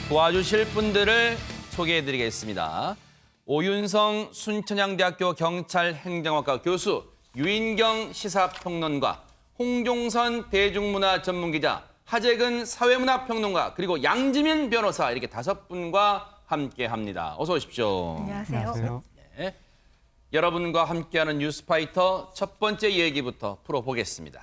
도와주실 분들을 소개해드리겠습니다. 오윤성 순천향대학교 경찰행정학과 교수, 유인경 시사평론가, 홍종선 대중문화 전문기자, 하재근 사회문화평론가, 그리고 양지민 변호사 이렇게 5분과 함께합니다. 어서 오십시오. 안녕하세요. 네. 여러분과 함께하는 뉴스파이터 첫 번째 얘기부터 풀어보겠습니다.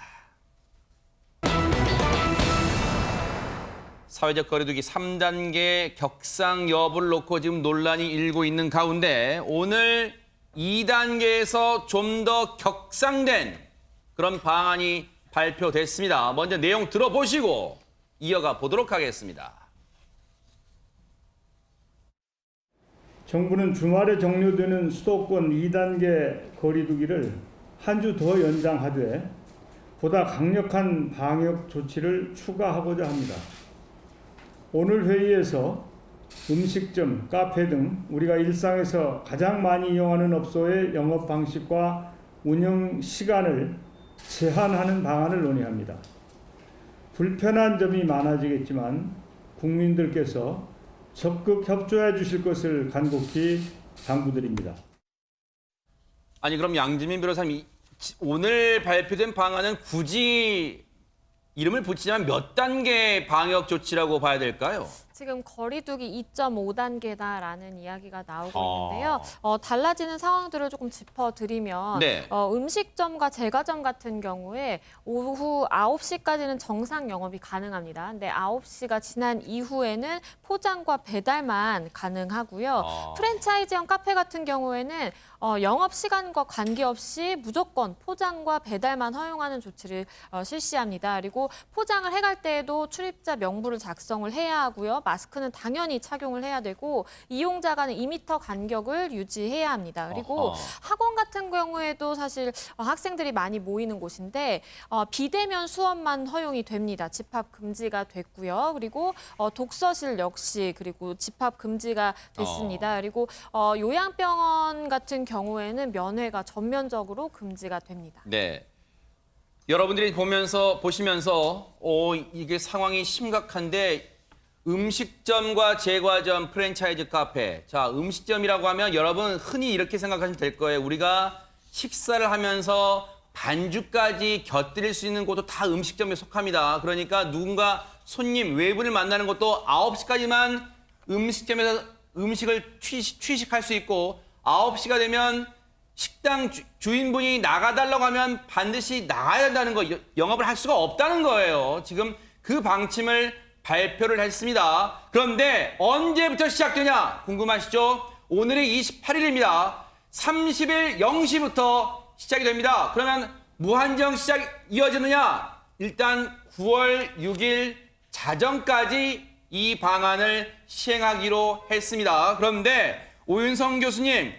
사회적 거리두기 3단계 격상 여부를 놓고 지금 논란이 일고 있는 가운데 오늘 2단계에서 좀 더 격상된 그런 방안이 발표됐습니다. 먼저 내용 들어보시고 이어가 보도록 하겠습니다. 정부는 주말에 종료되는 수도권 2단계 거리두기를 한 주 더 연장하되 보다 강력한 방역 조치를 추가하고자 합니다. 오늘 회의에서 음식점, 카페 등 우리가 일상에서 가장 많이 이용하는 업소의 영업 방식과 운영 시간을 제한하는 방안을 논의합니다. 불편한 점이 많아지겠지만 국민들께서 적극 협조해 주실 것을 간곡히 당부드립니다. 아니 그럼 양지민 변호사님 오늘 발표된 방안은 굳이 이름을 붙이자면 몇 단계 방역 조치라고 봐야 될까요? 지금 거리두기 2.5단계다라는 이야기가 나오고 있는데요. 달라지는 상황들을 조금 짚어드리면 네. 음식점과 제과점 같은 경우에 오후 9시까지는 정상 영업이 가능합니다. 근데 9시가 지난 이후에는 포장과 배달만 가능하고요. 프랜차이즈형 카페 같은 경우에는 영업 시간과 관계없이 무조건 포장과 배달만 허용하는 조치를 실시합니다. 그리고 포장을 해갈 때에도 출입자 명부를 작성을 해야 하고요. 마스크는 당연히 착용을 해야 되고 이용자 간의 2m 간격을 유지해야 합니다. 그리고 학원 같은 경우에도 사실 학생들이 많이 모이는 곳인데 비대면 수업만 허용이 됩니다. 집합 금지가 됐고요. 그리고 독서실 역시 그리고 집합 금지가 됐습니다. 그리고 요양병원 같은 경우에는 면회가 전면적으로 금지가 됩니다. 네. 여러분들이 보시면서 이게 상황이 심각한데 음식점과 제과점, 프랜차이즈 카페. 자, 음식점이라고 하면 여러분 흔히 이렇게 생각하시면 될 거예요. 우리가 식사를 하면서 반주까지 곁들일 수 있는 곳도 다 음식점에 속합니다. 그러니까 누군가 손님, 외부를 만나는 것도 9시까지만 음식점에서 음식을 취식할 수 있고 9시가 되면 식당 주인분이 나가달라고 하면 반드시 나가야 된다는 거, 영업을 할 수가 없다는 거예요. 지금 그 방침을 발표를 했습니다. 그런데 언제부터 시작되냐 궁금하시죠? 오늘이 28일입니다. 30일 0시부터 시작이 됩니다. 그러면 무한정 시작 이어지느냐? 일단 9월 6일 자정까지 이 방안을 시행하기로 했습니다. 그런데 오윤성 교수님,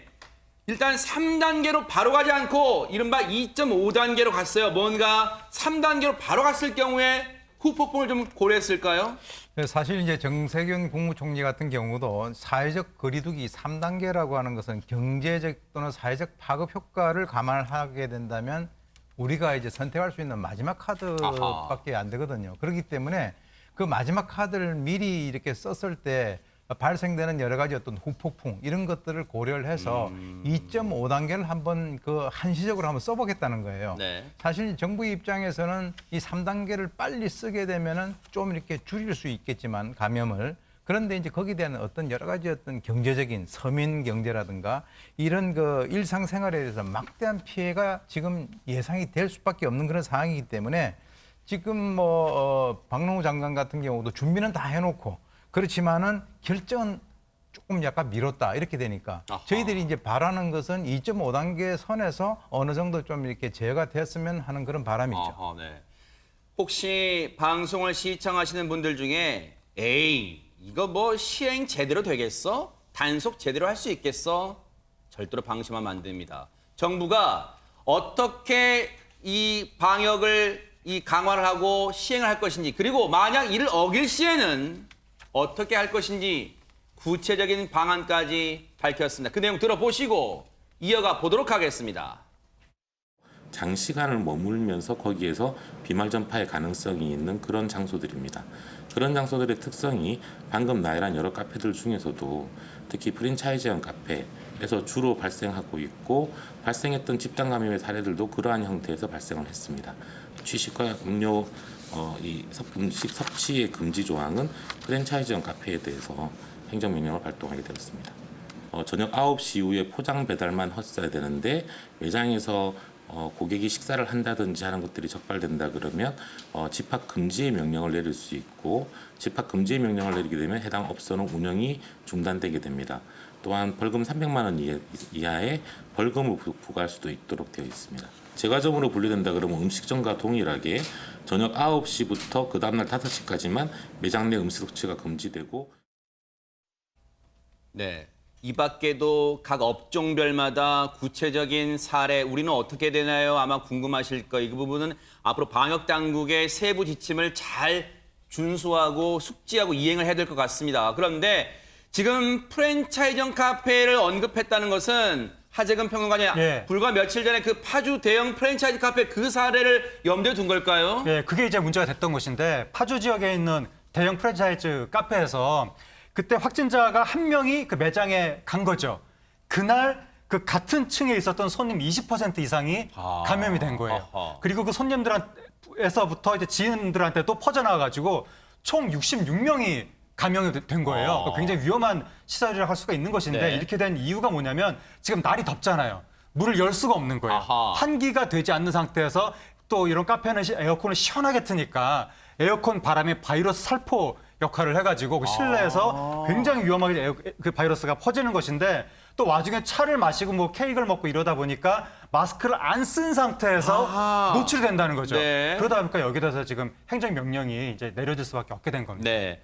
일단 3단계로 바로 가지 않고 이른바 2.5단계로 갔어요. 뭔가 3단계로 바로 갔을 경우에 후폭풍을 좀 고려했을까요? 사실 이제 정세균 국무총리 같은 경우도 사회적 거리두기 3단계라고 하는 것은 경제적 또는 사회적 파급 효과를 감안하게 된다면 우리가 이제 선택할 수 있는 마지막 카드밖에 안 되거든요. 그렇기 때문에 그 마지막 카드를 미리 이렇게 썼을 때 발생되는 여러 가지 어떤 후폭풍 이런 것들을 고려를 해서 2.5단계를 한번 한시적으로 한번 써보겠다는 거예요. 네. 사실 정부 입장에서는 이 3단계를 빨리 쓰게 되면은 좀 이렇게 줄일 수 있겠지만 감염을 그런데 이제 거기에 대한 어떤 여러 가지 어떤 경제적인 서민 경제라든가 이런 일상생활에 대해서 막대한 피해가 지금 예상이 될 수밖에 없는 그런 상황이기 때문에 지금 박능후 장관 같은 경우도 준비는 다 해놓고 그렇지만은 결정은 조금 약간 미뤘다 이렇게 되니까 저희들이 이제 바라는 것은 2.5단계 선에서 어느 정도 좀 이렇게 제어가 됐으면 하는 그런 바람이죠. 네. 혹시 방송을 시청하시는 분들 중에 에이 이거 시행 제대로 되겠어? 단속 제대로 할 수 있겠어? 절대로 방심하면 안 됩니다. 정부가 어떻게 이 방역을 강화를 하고 시행을 할 것인지 그리고 만약 이를 어길 시에는 어떻게 할 것인지 구체적인 방안까지 밝혔습니다. 그 내용 들어보시고 이어가 보도록 하겠습니다. 장시간을 머물면서 거기에서 비말 전파의 가능성이 있는 그런 장소들입니다. 그런 장소들의 특성이 방금 나열한 여러 카페들 중에서도 특히 프랜차이즈형 카페에서 주로 발생하고 있고 발생했던 집단 감염의 사례들도 그러한 형태에서 발생을 했습니다. 취식과 음료 이 음식 섭취의 금지 조항은 프랜차이즈형 카페에 대해서 행정명령을 발동하게 되었습니다. 저녁 9시 이후에 포장 배달만 했어야 되는데 매장에서 고객이 식사를 한다든지 하는 것들이 적발된다 그러면 집합 금지의 명령을 내릴 수 있고 집합 금지의 명령을 내리게 되면 해당 업소는 운영이 중단되게 됩니다. 또한 벌금 300만 원 이하의 벌금을 부과할 수도 있도록 되어 있습니다. 제과점으로 분류된다 그러면 음식점과 동일하게 저녁 9시부터 그 다음날 5시까지만 매장 내 음식 섭취가 금지되고 네. 이 밖에도 각 업종별마다 구체적인 사례 우리는 어떻게 되나요? 아마 궁금하실 거예요. 이 부분은 앞으로 방역 당국의 세부 지침을 잘 준수하고 숙지하고 이행을 해야 될 것 같습니다. 그런데 지금 프랜차이즈형 카페를 언급했다는 것은 하재근 평론가님 예. 불과 며칠 전에 그 파주 대형 프랜차이즈 카페 그 사례를 염두에 둔 걸까요? 네, 그게 이제 문제가 됐던 것인데 파주 지역에 있는 대형 프랜차이즈 카페에서 그때 확진자가 한 명이 그 매장에 간 거죠. 그날 그 같은 층에 있었던 손님 20% 이상이 감염이 된 거예요. 아하. 그리고 그 손님들에서부터 이제 지인들한테 또 퍼져나가가지고 총 66명이 감염이 된 거예요. 굉장히 위험한 시설이라고 할 수가 있는 것인데 네. 이렇게 된 이유가 뭐냐면 지금 날이 덥잖아요. 물을 열 수가 없는 거예요. 아하. 환기가 되지 않는 상태에서 또 이런 카페는 에어컨을 시원하게 트니까 에어컨 바람에 바이러스 살포 역할을 해가지고 그 실내에서 굉장히 위험하게 그 바이러스가 퍼지는 것인데 또 와중에 차를 마시고 뭐 케이크를 먹고 이러다 보니까 마스크를 안 쓴 상태에서 아하. 노출된다는 거죠. 네. 그러다 보니까 여기에 대해서 지금 행정명령이 이제 내려질 수밖에 없게 된 겁니다. 네.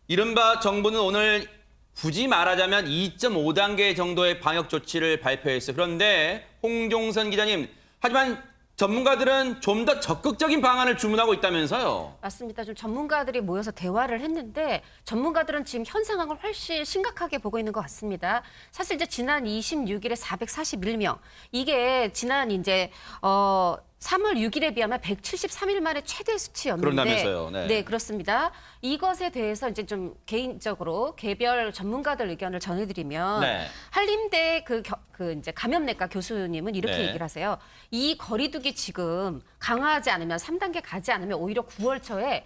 이른바 정부는 오늘 굳이 말하자면 2.5단계 정도의 방역 조치를 발표했어요. 그런데 홍종선 기자님, 하지만 전문가들은 좀 더 적극적인 방안을 주문하고 있다면서요. 맞습니다. 좀 전문가들이 모여서 대화를 했는데 전문가들은 지금 현 상황을 훨씬 심각하게 보고 있는 것 같습니다. 사실 이제 지난 26일에 441명 이게 지난 이제 3월 6일에 비하면 173일 만에 최대 수치였는데 그런다면서요. 네. 그렇습니다. 이것에 대해서 이제 좀 개인적으로 개별 전문가들 의견을 전해드리면 네. 한림대 그 이제 감염내과 교수님은 이렇게 네. 얘기를 하세요. 이 거리두기 지금 강화하지 않으면 3단계 가지 않으면 오히려 9월 초에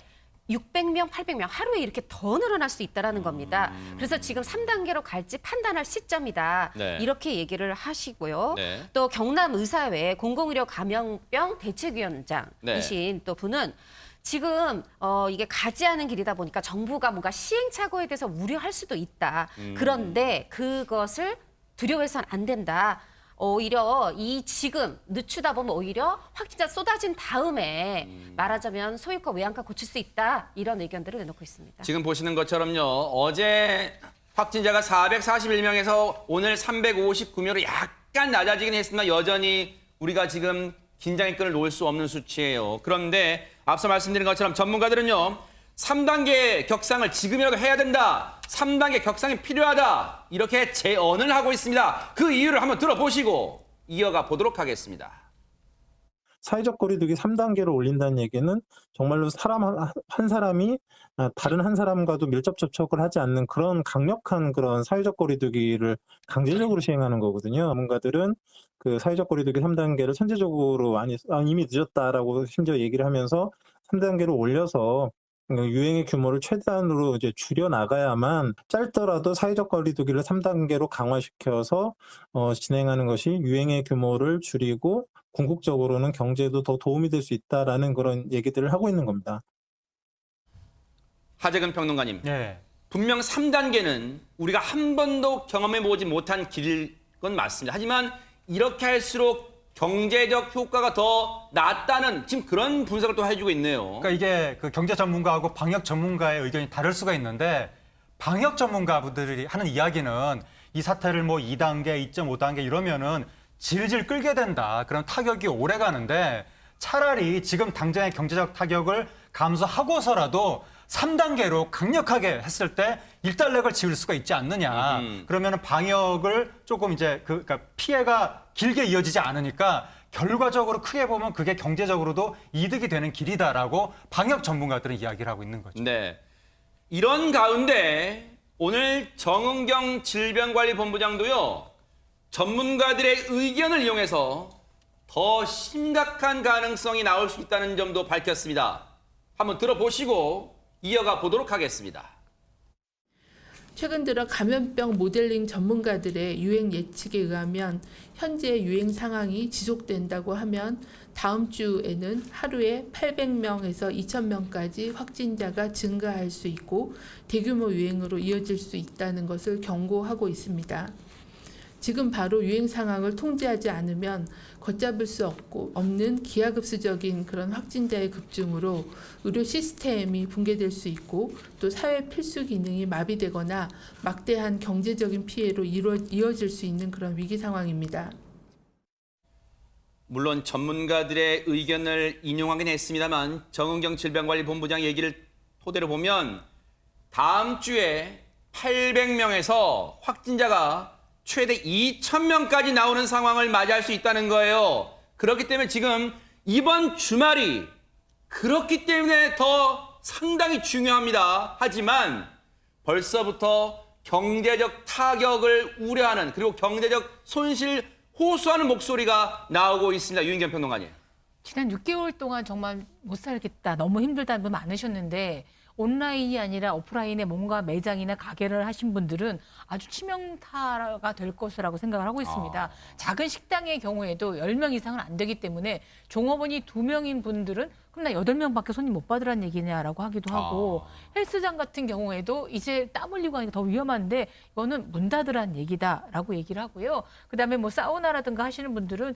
600명, 800명 하루에 이렇게 더 늘어날 수 있다라는 겁니다. 그래서 지금 3단계로 갈지 판단할 시점이다. 네. 이렇게 얘기를 하시고요. 네. 또 경남의사회 공공의료 감염병 대책위원장이신 네. 또 분은 지금 이게 가지 않은 길이다 보니까 정부가 뭔가 시행착오에 대해서 우려할 수도 있다. 그런데 그것을 두려워해서는 안 된다. 오히려 이 지금 늦추다 보면 오히려 확진자 쏟아진 다음에 말하자면 소유과 외양간 고칠 수 있다. 이런 의견들을 내놓고 있습니다. 지금 보시는 것처럼요. 어제 확진자가 441명에서 오늘 359명으로 약간 낮아지긴 했지만 여전히 우리가 지금 긴장의 끈을 놓을 수 없는 수치예요. 그런데 앞서 말씀드린 것처럼 전문가들은요. 3단계 격상을 지금이라도 해야 된다. 3단계 격상이 필요하다. 이렇게 제언을 하고 있습니다. 그 이유를 한번 들어보시고 이어가 보도록 하겠습니다. 사회적 거리두기 3단계로 올린다는 얘기는 정말로 사람 한 사람이 다른 한 사람과도 밀접 접촉을 하지 않는 그런 강력한 그런 사회적 거리두기를 강제적으로 시행하는 거거든요. 전문가들은 그 사회적 거리두기 3단계를 선제적으로 이미 늦었다라고 심지어 얘기를 하면서 3단계로 올려서 유행의 규모를 최대한으로 이제 줄여 나가야만 짧더라도 사회적 거리두기를 3단계로 강화시켜서 진행하는 것이 유행의 규모를 줄이고 궁극적으로는 경제에도 더 도움이 될 수 있다라는 그런 얘기들을 하고 있는 겁니다. 하재근 평론가님, 예. 분명 3단계는 우리가 한 번도 경험해보지 못한 길일 건 맞습니다. 하지만 이렇게 할수록 경제적 효과가 더 낫다는 지금 그런 분석을 또 해주고 있네요. 그러니까 이게 그 경제 전문가하고 방역 전문가의 의견이 다를 수가 있는데 방역 전문가분들이 하는 이야기는 이 사태를 뭐 2단계, 2.5단계 이러면은 질질 끌게 된다. 그런 타격이 오래 가는데 차라리 지금 당장의 경제적 타격을 감수하고서라도 3단계로 강력하게 했을 때 일단락을 지을 수가 있지 않느냐. 그러면은 방역을 조금 이제 그러니까 피해가 길게 이어지지 않으니까 결과적으로 크게 보면 그게 경제적으로도 이득이 되는 길이다라고 방역 전문가들은 이야기를 하고 있는 거죠. 네. 이런 가운데 오늘 정은경 질병관리본부장도요, 전문가들의 의견을 이용해서 더 심각한 가능성이 나올 수 있다는 점도 밝혔습니다. 한번 들어보시고 이어가 보도록 하겠습니다. 최근 들어 감염병 모델링 전문가들의 유행 예측에 의하면 현재 유행 상황이 지속된다고 하면 다음 주에는 하루에 800명에서 2,000명까지 확진자가 증가할 수 있고 대규모 유행으로 이어질 수 있다는 것을 경고하고 있습니다. 지금 바로 유행 상황을 통제하지 않으면 걷잡을 수 없는 기하급수적인 그런 확진자의 급증으로 의료 시스템이 붕괴될 수 있고 또 사회 필수 기능이 마비되거나 막대한 경제적인 피해로 이어질 수 있는 그런 위기 상황입니다. 물론 전문가들의 의견을 인용하긴 했습니다만 정은경 질병관리본부장 얘기를 토대로 보면 다음 주에 800명에서 확진자가 최대 2,000명까지 나오는 상황을 맞이할 수 있다는 거예요. 그렇기 때문에 지금 이번 주말이 그렇기 때문에 더 상당히 중요합니다. 하지만 벌써부터 경제적 타격을 우려하는 그리고 경제적 손실 호소하는 목소리가 나오고 있습니다. 유인경 평론가님. 지난 6개월 동안 정말 못 살겠다, 너무 힘들다는 분 많으셨는데 온라인이 아니라 오프라인에 뭔가 매장이나 가게를 하신 분들은 아주 치명타가 될 것이라고 생각을 하고 있습니다. 작은 식당의 경우에도 10명 이상은 안 되기 때문에 종업원이 2명인 분들은 그럼 나 8명밖에 손님 못 받으란 얘기냐라고 하기도 하고 헬스장 같은 경우에도 이제 땀 흘리고 하니까 더 위험한데 이거는 문 닫으란 얘기다라고 얘기를 하고요. 그다음에 뭐 사우나라든가 하시는 분들은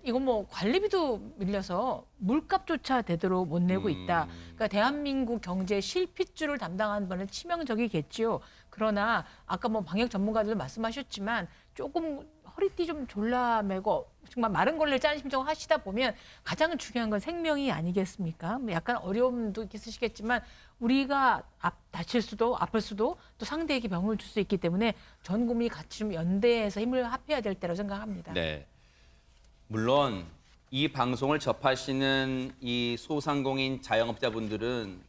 이건 뭐 관리비도 밀려서 물값조차 제대로 못 내고 있다. 그러니까 대한민국 경제 실핏줄을 담당하는 분은 치명적이겠지요. 그러나 아까 뭐 방역 전문가들도 말씀하셨지만 조금 허리띠 좀 졸라매고 정말 마른 걸레를 짜는 심정을 하시다 보면 가장 중요한 건 생명이 아니겠습니까? 뭐 약간 어려움도 있으시겠지만 우리가 다칠 수도 아플 수도 또 상대에게 병을 줄 수 있기 때문에 전 국민이 같이 좀 연대해서 힘을 합해야 될 때라고 생각합니다. 네. 물론 이 방송을 접하시는 이 소상공인 자영업자분들은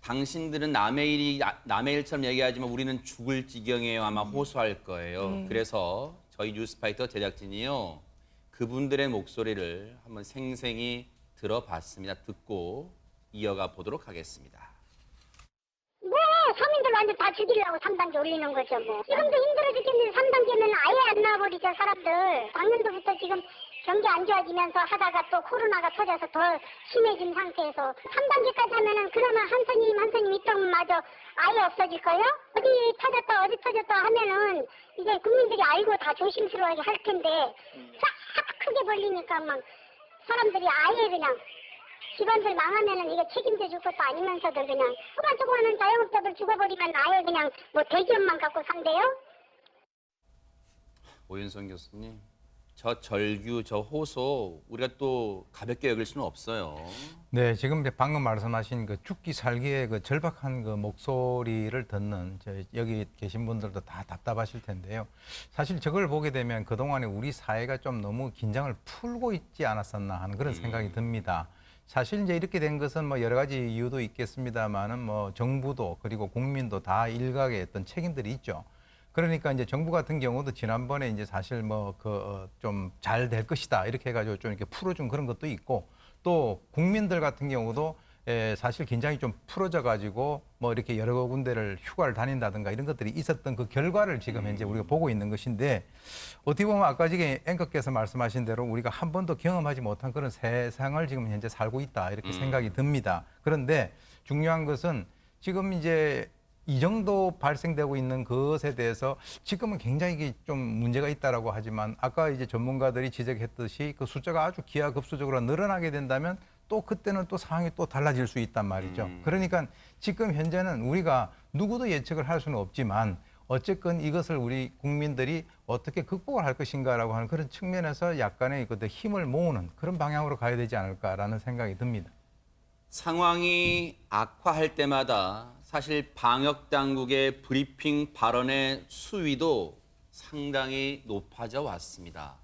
당신들은 남의 일처럼 얘기하지만 우리는 죽을 지경이에요 아마 호소할 거예요. 그래서 저희 뉴스파이터 제작진이요. 그분들의 목소리를 한번 생생히 들어봤습니다. 듣고 이어가 보도록 하겠습니다. 뭐 서민들 완전 다 죽이려고 3단계 올리는 거죠 뭐. 지금도 힘들어 죽겠는데 3단계면 아예 안 나와버리죠 사람들. 작년도부터 지금 경기 안 좋아지면서 하다가 또 코로나가 터져서 더 심해진 상태에서 3단계까지 하면은 그러면 한 선임 입동마저 아예 없어질 거예요? 어디 터졌다 하면은 이제 국민들이 알고 다 조심스러워하게 할 텐데 싹 크게 벌리니까 막 사람들이 아예 그냥 집안들 망하면은 이거 책임져 줄 것도 아니면서도 그냥 조그마한 자영업자들 죽어버리면 아예 그냥 뭐 대기업만 갖고 산대요? 오윤선 교수님, 저 절규, 저 호소 우리가 또 가볍게 여길 수는 없어요. 네, 지금 방금 말씀하신 그 죽기 살기의 그 절박한 그 목소리를 듣는 여기 계신 분들도 다 답답하실 텐데요. 사실 저걸 보게 되면 그동안에 우리 사회가 좀 너무 긴장을 풀고 있지 않았었나 하는 그런 생각이 듭니다. 사실 이제 이렇게 된 것은 뭐 여러 가지 이유도 있겠습니다만은 뭐 정부도 그리고 국민도 다 일각의 어떤 책임들이 있죠. 그러니까 이제 정부 같은 경우도 지난번에 이제 사실 뭐 그 좀 잘 될 것이다 이렇게 해가지고 좀 이렇게 풀어준 그런 것도 있고 또 국민들 같은 경우도 사실 긴장이 좀 풀어져 가지고 뭐 이렇게 여러 군데를 휴가를 다닌다든가 이런 것들이 있었던 그 결과를 지금 현재 우리가 보고 있는 것인데 어떻게 보면 아까 지금 앵커께서 말씀하신 대로 우리가 한 번도 경험하지 못한 그런 세상을 지금 현재 살고 있다 이렇게 생각이 듭니다. 그런데 중요한 것은 지금 이제 이 정도 발생되고 있는 것에 대해서 지금은 굉장히 좀 문제가 있다라고 하지만 아까 이제 전문가들이 지적했듯이 그 숫자가 아주 기하급수적으로 늘어나게 된다면 또 그때는 또 상황이 또 달라질 수 있단 말이죠. 그러니까 지금 현재는 우리가 누구도 예측을 할 수는 없지만 어쨌건 이것을 우리 국민들이 어떻게 극복을 할 것인가라고 하는 그런 측면에서 약간의 그 힘을 모으는 그런 방향으로 가야 되지 않을까라는 생각이 듭니다. 상황이 악화할 때마다 사실 방역 당국의 브리핑 발언의 수위도 상당히 높아져 왔습니다.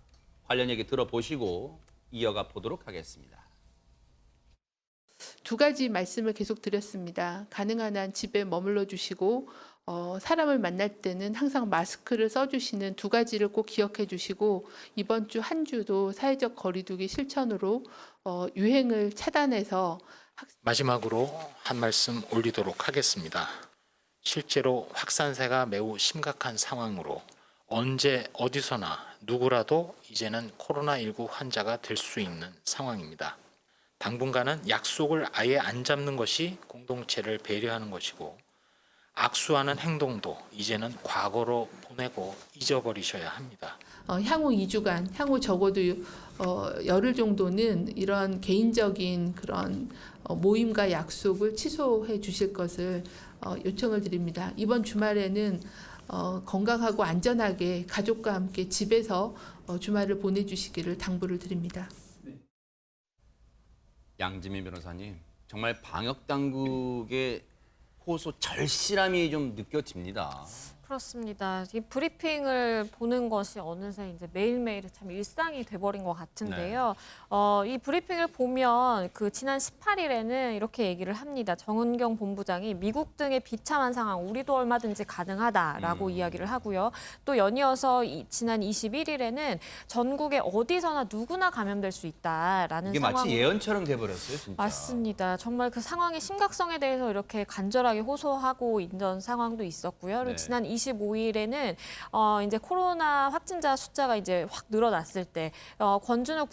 관련 얘기 들어보시고 이어가 보도록 하겠습니다. 두 가지 말씀을 계속 드렸습니다. 가능한 한 집에 머물러 주시고 사람을 만날 때는 항상 마스크를 써주시는 두 가지를 꼭 기억해 주시고 이번 주 한 주도 사회적 거리두기 실천으로 유행을 차단해서 마지막으로 한 말씀 올리도록 하겠습니다. 실제로 확산세가 매우 심각한 상황으로 언제 어디서나 누구라도 이제는 코로나19 환자가 될 수 있는 상황입니다. 당분간은 약속을 아예 안 잡는 것이 공동체를 배려하는 것이고 악수하는 행동도 이제는 과거로 보내고 잊어버리셔야 합니다. 향후 2주간, 향후 적어도 열흘 정도는 이런 개인적인 그런 모임과 약속을 취소해 주실 것을 요청을 드립니다. 이번 주말에는 건강하고 안전하게 가족과 함께 집에서 주말을 보내주시기를 당부를 드립니다. 양지민 변호사님, 정말 방역 당국의 호소 절실함이 좀 느껴집니다. 그렇습니다. 이 브리핑을 보는 것이 어느새 이제 매일매일 참 일상이 돼버린 것 같은데요. 이 브리핑을 보면 그 지난 18일에는 이렇게 얘기를 합니다. 정은경 본부장이 미국 등의 비참한 상황, 우리도 얼마든지 가능하다라고 이야기를 하고요. 또 연이어서 지난 21일에는 전국에 어디서나 누구나 감염될 수 있다라는 이게 상황. 마치 예언처럼 돼버렸어요, 진짜. 맞습니다. 정말 그 상황의 심각성에 대해서 이렇게 간절하게 호소하고 있던 상황도 있었고요. 그리고 네. 지난 25일에는 이제 코로나 확진자 숫자가 이제 확 늘어났을 때 권준욱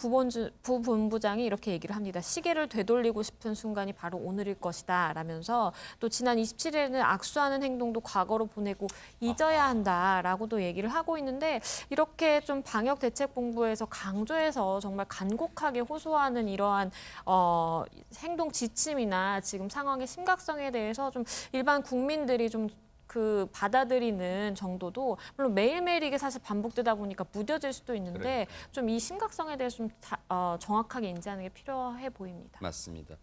부본부장이 이렇게 얘기를 합니다. 시계를 되돌리고 싶은 순간이 바로 오늘일 것이다 라면서 또 지난 27일에는 악수하는 행동도 과거로 보내고 잊어야 한다라고도 얘기를 하고 있는데 이렇게 좀 방역대책본부에서 강조해서 정말 간곡하게 호소하는 이러한 행동 지침이나 지금 상황의 심각성에 대해서 좀 일반 국민들이 좀 그 받아들이는 정도도 물론 매일매일 이게 사실 반복되다 보니까 무뎌질 수도 있는데 좀 이 심각성에 대해서 좀 정확하게 인지하는 게 필요해 보입니다. 맞습니다.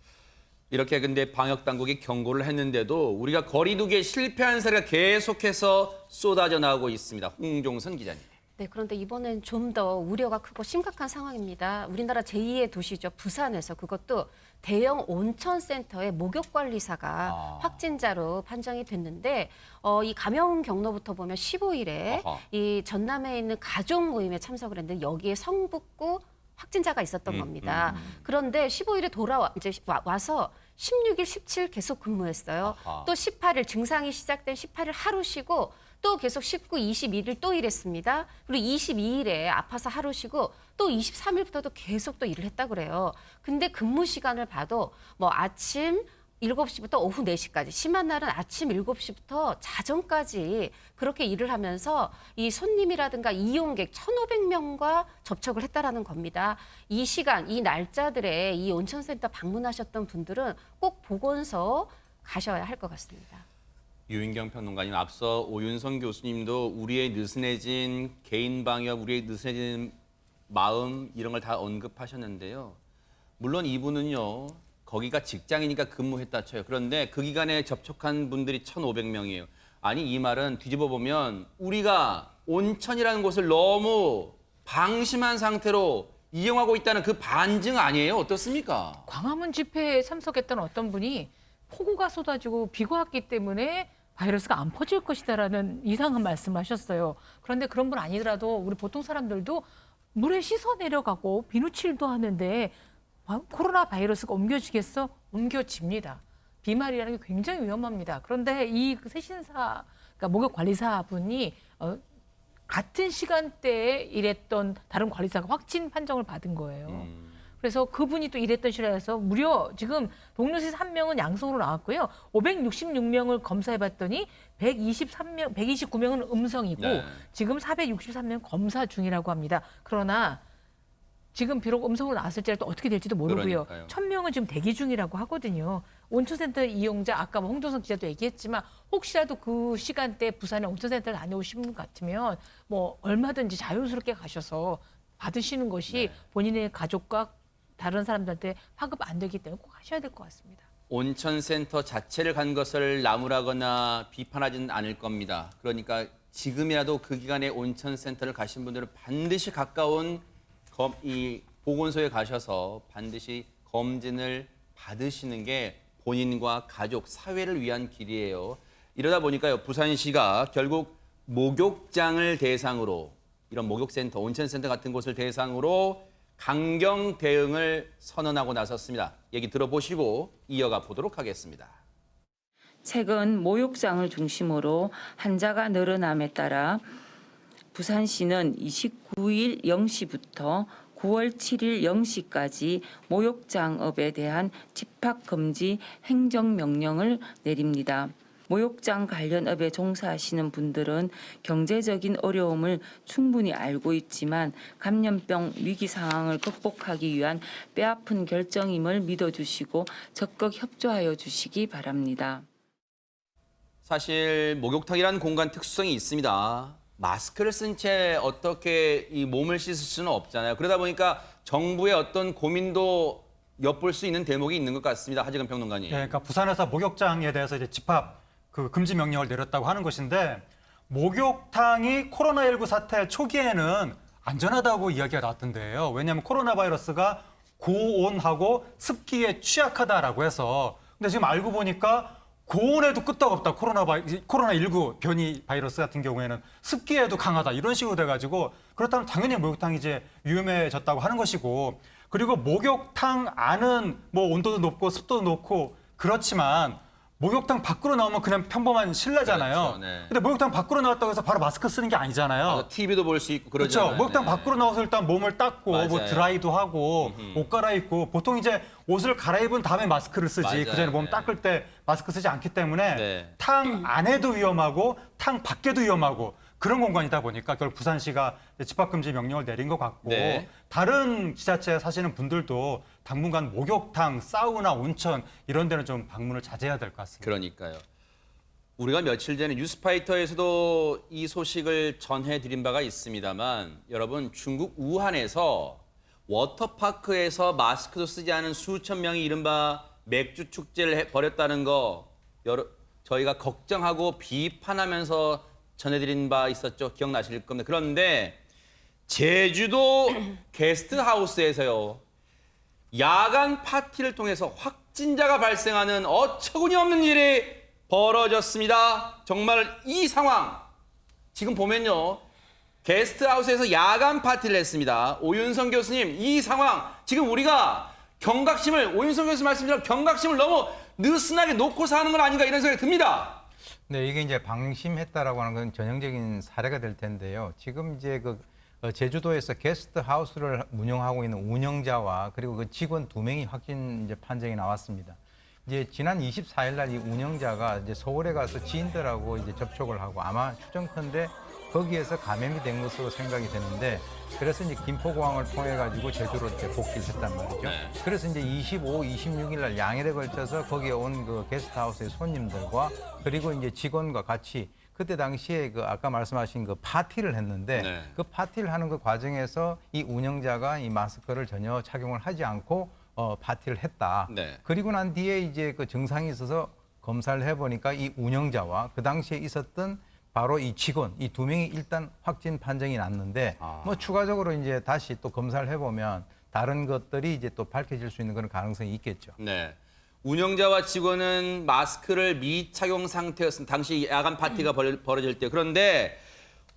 이렇게 근데 방역 당국이 경고를 했는데도 우리가 거리두기에 실패한 사례가 계속해서 쏟아져 나오고 있습니다. 홍종선 기자님. 네, 그런데 이번엔 좀 더 우려가 크고 심각한 상황입니다. 우리나라 제2의 도시죠. 부산에서 그것도 대형 온천센터의 목욕관리사가 확진자로 판정이 됐는데 이 감염 경로부터 보면 15일에 이 전남에 있는 가족 모임에 참석을 했는데 여기에 성북구 확진자가 있었던 겁니다. 그런데 15일에 이제 와서 16일, 17일 계속 근무했어요. 또 18일 증상이 시작된 18일 하루 쉬고 또 계속 19, 21일 또 일했습니다. 그리고 22일에 아파서 하루 쉬고 또 23일부터도 계속 또 일을 했다 그래요. 근데 근무 시간을 봐도 뭐 아침 7시부터 오후 4시까지, 심한 날은 아침 7시부터 자정까지 그렇게 일을 하면서 이 손님이라든가 이용객 1,500명과 접촉을 했다라는 겁니다. 이 시간, 이 날짜들에 이 온천센터 방문하셨던 분들은 꼭 보건소 가셔야 할 것 같습니다. 유인경 평론가님, 앞서 오윤성 교수님도 우리의 느슨해진 개인 방역, 우리의 느슨해진 마음 이런 걸 다 언급하셨는데요. 물론 이분은요. 거기가 직장이니까 근무했다 쳐요. 그런데 그 기간에 접촉한 분들이 1,500명이에요. 아니 이 말은 뒤집어 보면 우리가 온천이라는 곳을 너무 방심한 상태로 이용하고 있다는 그 반증 아니에요? 어떻습니까? 광화문 집회에 참석했던 어떤 분이 폭우가 쏟아지고 비가 왔기 때문에 바이러스가 안 퍼질 것이다라는 이상한 말씀하셨어요. 그런데 그런 분 아니더라도 우리 보통 사람들도 물에 씻어 내려가고 비누칠도 하는데 코로나 바이러스가 옮겨지겠어? 옮겨집니다. 비말이라는 게 굉장히 위험합니다. 그런데 이 세신사, 그러니까 목욕관리사분이 같은 시간대에 일했던 다른 관리사가 확진 판정을 받은 거예요. 그래서 그분이 또 일했던 실화여서 무려 지금 동료실 1명은 양성으로 나왔고요. 566명을 검사해봤더니 129명은 음성이고 지금 463명 검사 중이라고 합니다. 그러나 지금 비록 음성으로 나왔을지라도 어떻게 될지도 모르고요. 그러니까요. 1,000명은 지금 대기 중이라고 하거든요. 온천센터 이용자, 아까 뭐 홍종선 기자도 얘기했지만 혹시라도 그 시간대에 부산에 온천센터를 다녀오신 분 같으면 뭐 얼마든지 자연스럽게 가셔서 받으시는 것이 본인의 가족과 다른 사람들한테 파급 안 되기 때문에 꼭 하셔야 될 것 같습니다. 온천센터 자체를 간 것을 나무라거나 비판하지는 않을 겁니다. 그러니까 지금이라도 그 기간에 온천센터를 가신 분들은 반드시 가까운 이 보건소에 가셔서 반드시 검진을 받으시는 게 본인과 가족, 사회를 위한 길이에요. 이러다 보니까요, 부산시가 결국 목욕장을 대상으로, 이런 목욕센터, 온천센터 같은 곳을 대상으로 강경 대응을 선언하고 나섰습니다. 얘기 들어보시고 이어가 보도록 하겠습니다. 최근 목욕장을 중심으로 환자가 늘어남에 따라 부산시는 29일 0시부터 9월 7일 0시까지 목욕장업에 대한 집합금지 행정명령을 내립니다. 목욕장 관련 업에 종사하시는 분들은 경제적인 어려움을 충분히 알고 있지만 감염병 위기 상황을 극복하기 위한 뼈아픈 결정임을 믿어주시고 적극 협조하여 주시기 바랍니다. 사실 목욕탕이라는 공간 특수성이 있습니다. 마스크를 쓴 채 어떻게 이 몸을 씻을 수는 없잖아요. 그러다 보니까 정부의 어떤 고민도 엿볼 수 있는 대목이 있는 것 같습니다. 하재근 평론가님. 네, 그러니까 부산에서 목욕장에 대해서 이제 집합 금지 명령을 내렸다고 하는 것인데, 목욕탕이 코로나19 사태 초기에는 안전하다고 이야기가 나왔던데요. 왜냐하면 코로나 바이러스가 고온하고 습기에 취약하다라고 해서. 근데 지금 알고 보니까 고온에도 끄떡없다. 코로나19 변이 바이러스 같은 경우에는 습기에도 강하다. 이런 식으로 돼가지고, 그렇다면 당연히 목욕탕이 이제 위험해졌다고 하는 것이고, 그리고 목욕탕 안은 뭐 온도도 높고 습도도 높고 그렇지만 목욕탕 밖으로 나오면 그냥 평범한 실내잖아요. 그렇죠, 네. 근데 목욕탕 밖으로 나왔다고 해서 바로 마스크 쓰는 게 아니잖아요. TV도 볼 수 있고 그러잖아요. 그렇죠. 목욕탕 네. 밖으로 나와서 일단 몸을 닦고 뭐 맞아요. 드라이도 하고 옷 갈아입고, 보통 이제 옷을 갈아입은 다음에 마스크를 쓰지. 맞아요. 그전에 몸 네. 닦을 때 마스크 쓰지 않기 때문에 네. 탕 안에도 위험하고 탕 밖에도 위험하고 그런 공간이다 보니까 결국 부산시가 집합금지 명령을 내린 것 같고, 네. 다른 지자체에 사시는 분들도 당분간 목욕탕, 사우나, 온천 이런 데는 좀 방문을 자제해야 될 것 같습니다. 그러니까요. 우리가 며칠 전에 뉴스파이터에서도 이 소식을 전해드린 바가 있습니다만, 여러분, 중국 우한에서 워터파크에서 마스크도 쓰지 않은 수천 명이 이른바 맥주 축제를 벌였다는 거 저희가 걱정하고 비판하면서 전해드린 바 있었죠. 기억나실 겁니다. 그런데 제주도 게스트하우스에서요, 야간 파티를 통해서 확진자가 발생하는 어처구니 없는 일이 벌어졌습니다. 정말 이 상황, 지금 보면요, 게스트하우스에서 야간 파티를 했습니다. 오윤성 교수님, 이 상황, 지금 우리가 경각심을, 오윤성 교수 말씀처럼 경각심을 너무 느슨하게 놓고서 하는 건 아닌가, 이런 생각이 듭니다. 네, 이게 이제 방심했다라고 하는 건 전형적인 사례가 될 텐데요. 지금 이제 제주도에서 게스트 하우스를 운영하고 있는 운영자와 그리고 그 직원 2명이 확진 이제 판정이 나왔습니다. 이제 지난 24일 날 이 운영자가 이제 서울에 가서 지인들하고 이제 접촉을 하고 아마 추정컨대 거기에서 감염이 된 것으로 생각이 되는데, 그래서 이제 김포공항을 통해 가지고 제주로 이렇게 복귀를 했단 말이죠. 네. 그래서 이제 25, 26일 날 양일에 걸쳐서 거기에 온 그 게스트하우스의 손님들과 그리고 이제 직원과 같이 그때 당시에 그 아까 말씀하신 그 파티를 했는데, 네. 그 파티를 하는 그 과정에서 이 운영자가 이 마스크를 전혀 착용을 하지 않고 파티를 했다. 네. 그리고 난 뒤에 이제 그 증상이 있어서 검사를 해보니까 이 운영자와 그 당시에 있었던 바로 이 직원, 이 2명이 일단 확진 판정이 났는데, 뭐 추가적으로 이제 다시 또 검사를 해보면 다른 것들이 이제 또 밝혀질 수 있는 그런 가능성이 있겠죠. 네. 운영자와 직원은 마스크를 미착용 상태였습니다. 당시 야간 파티가 벌어질 때. 그런데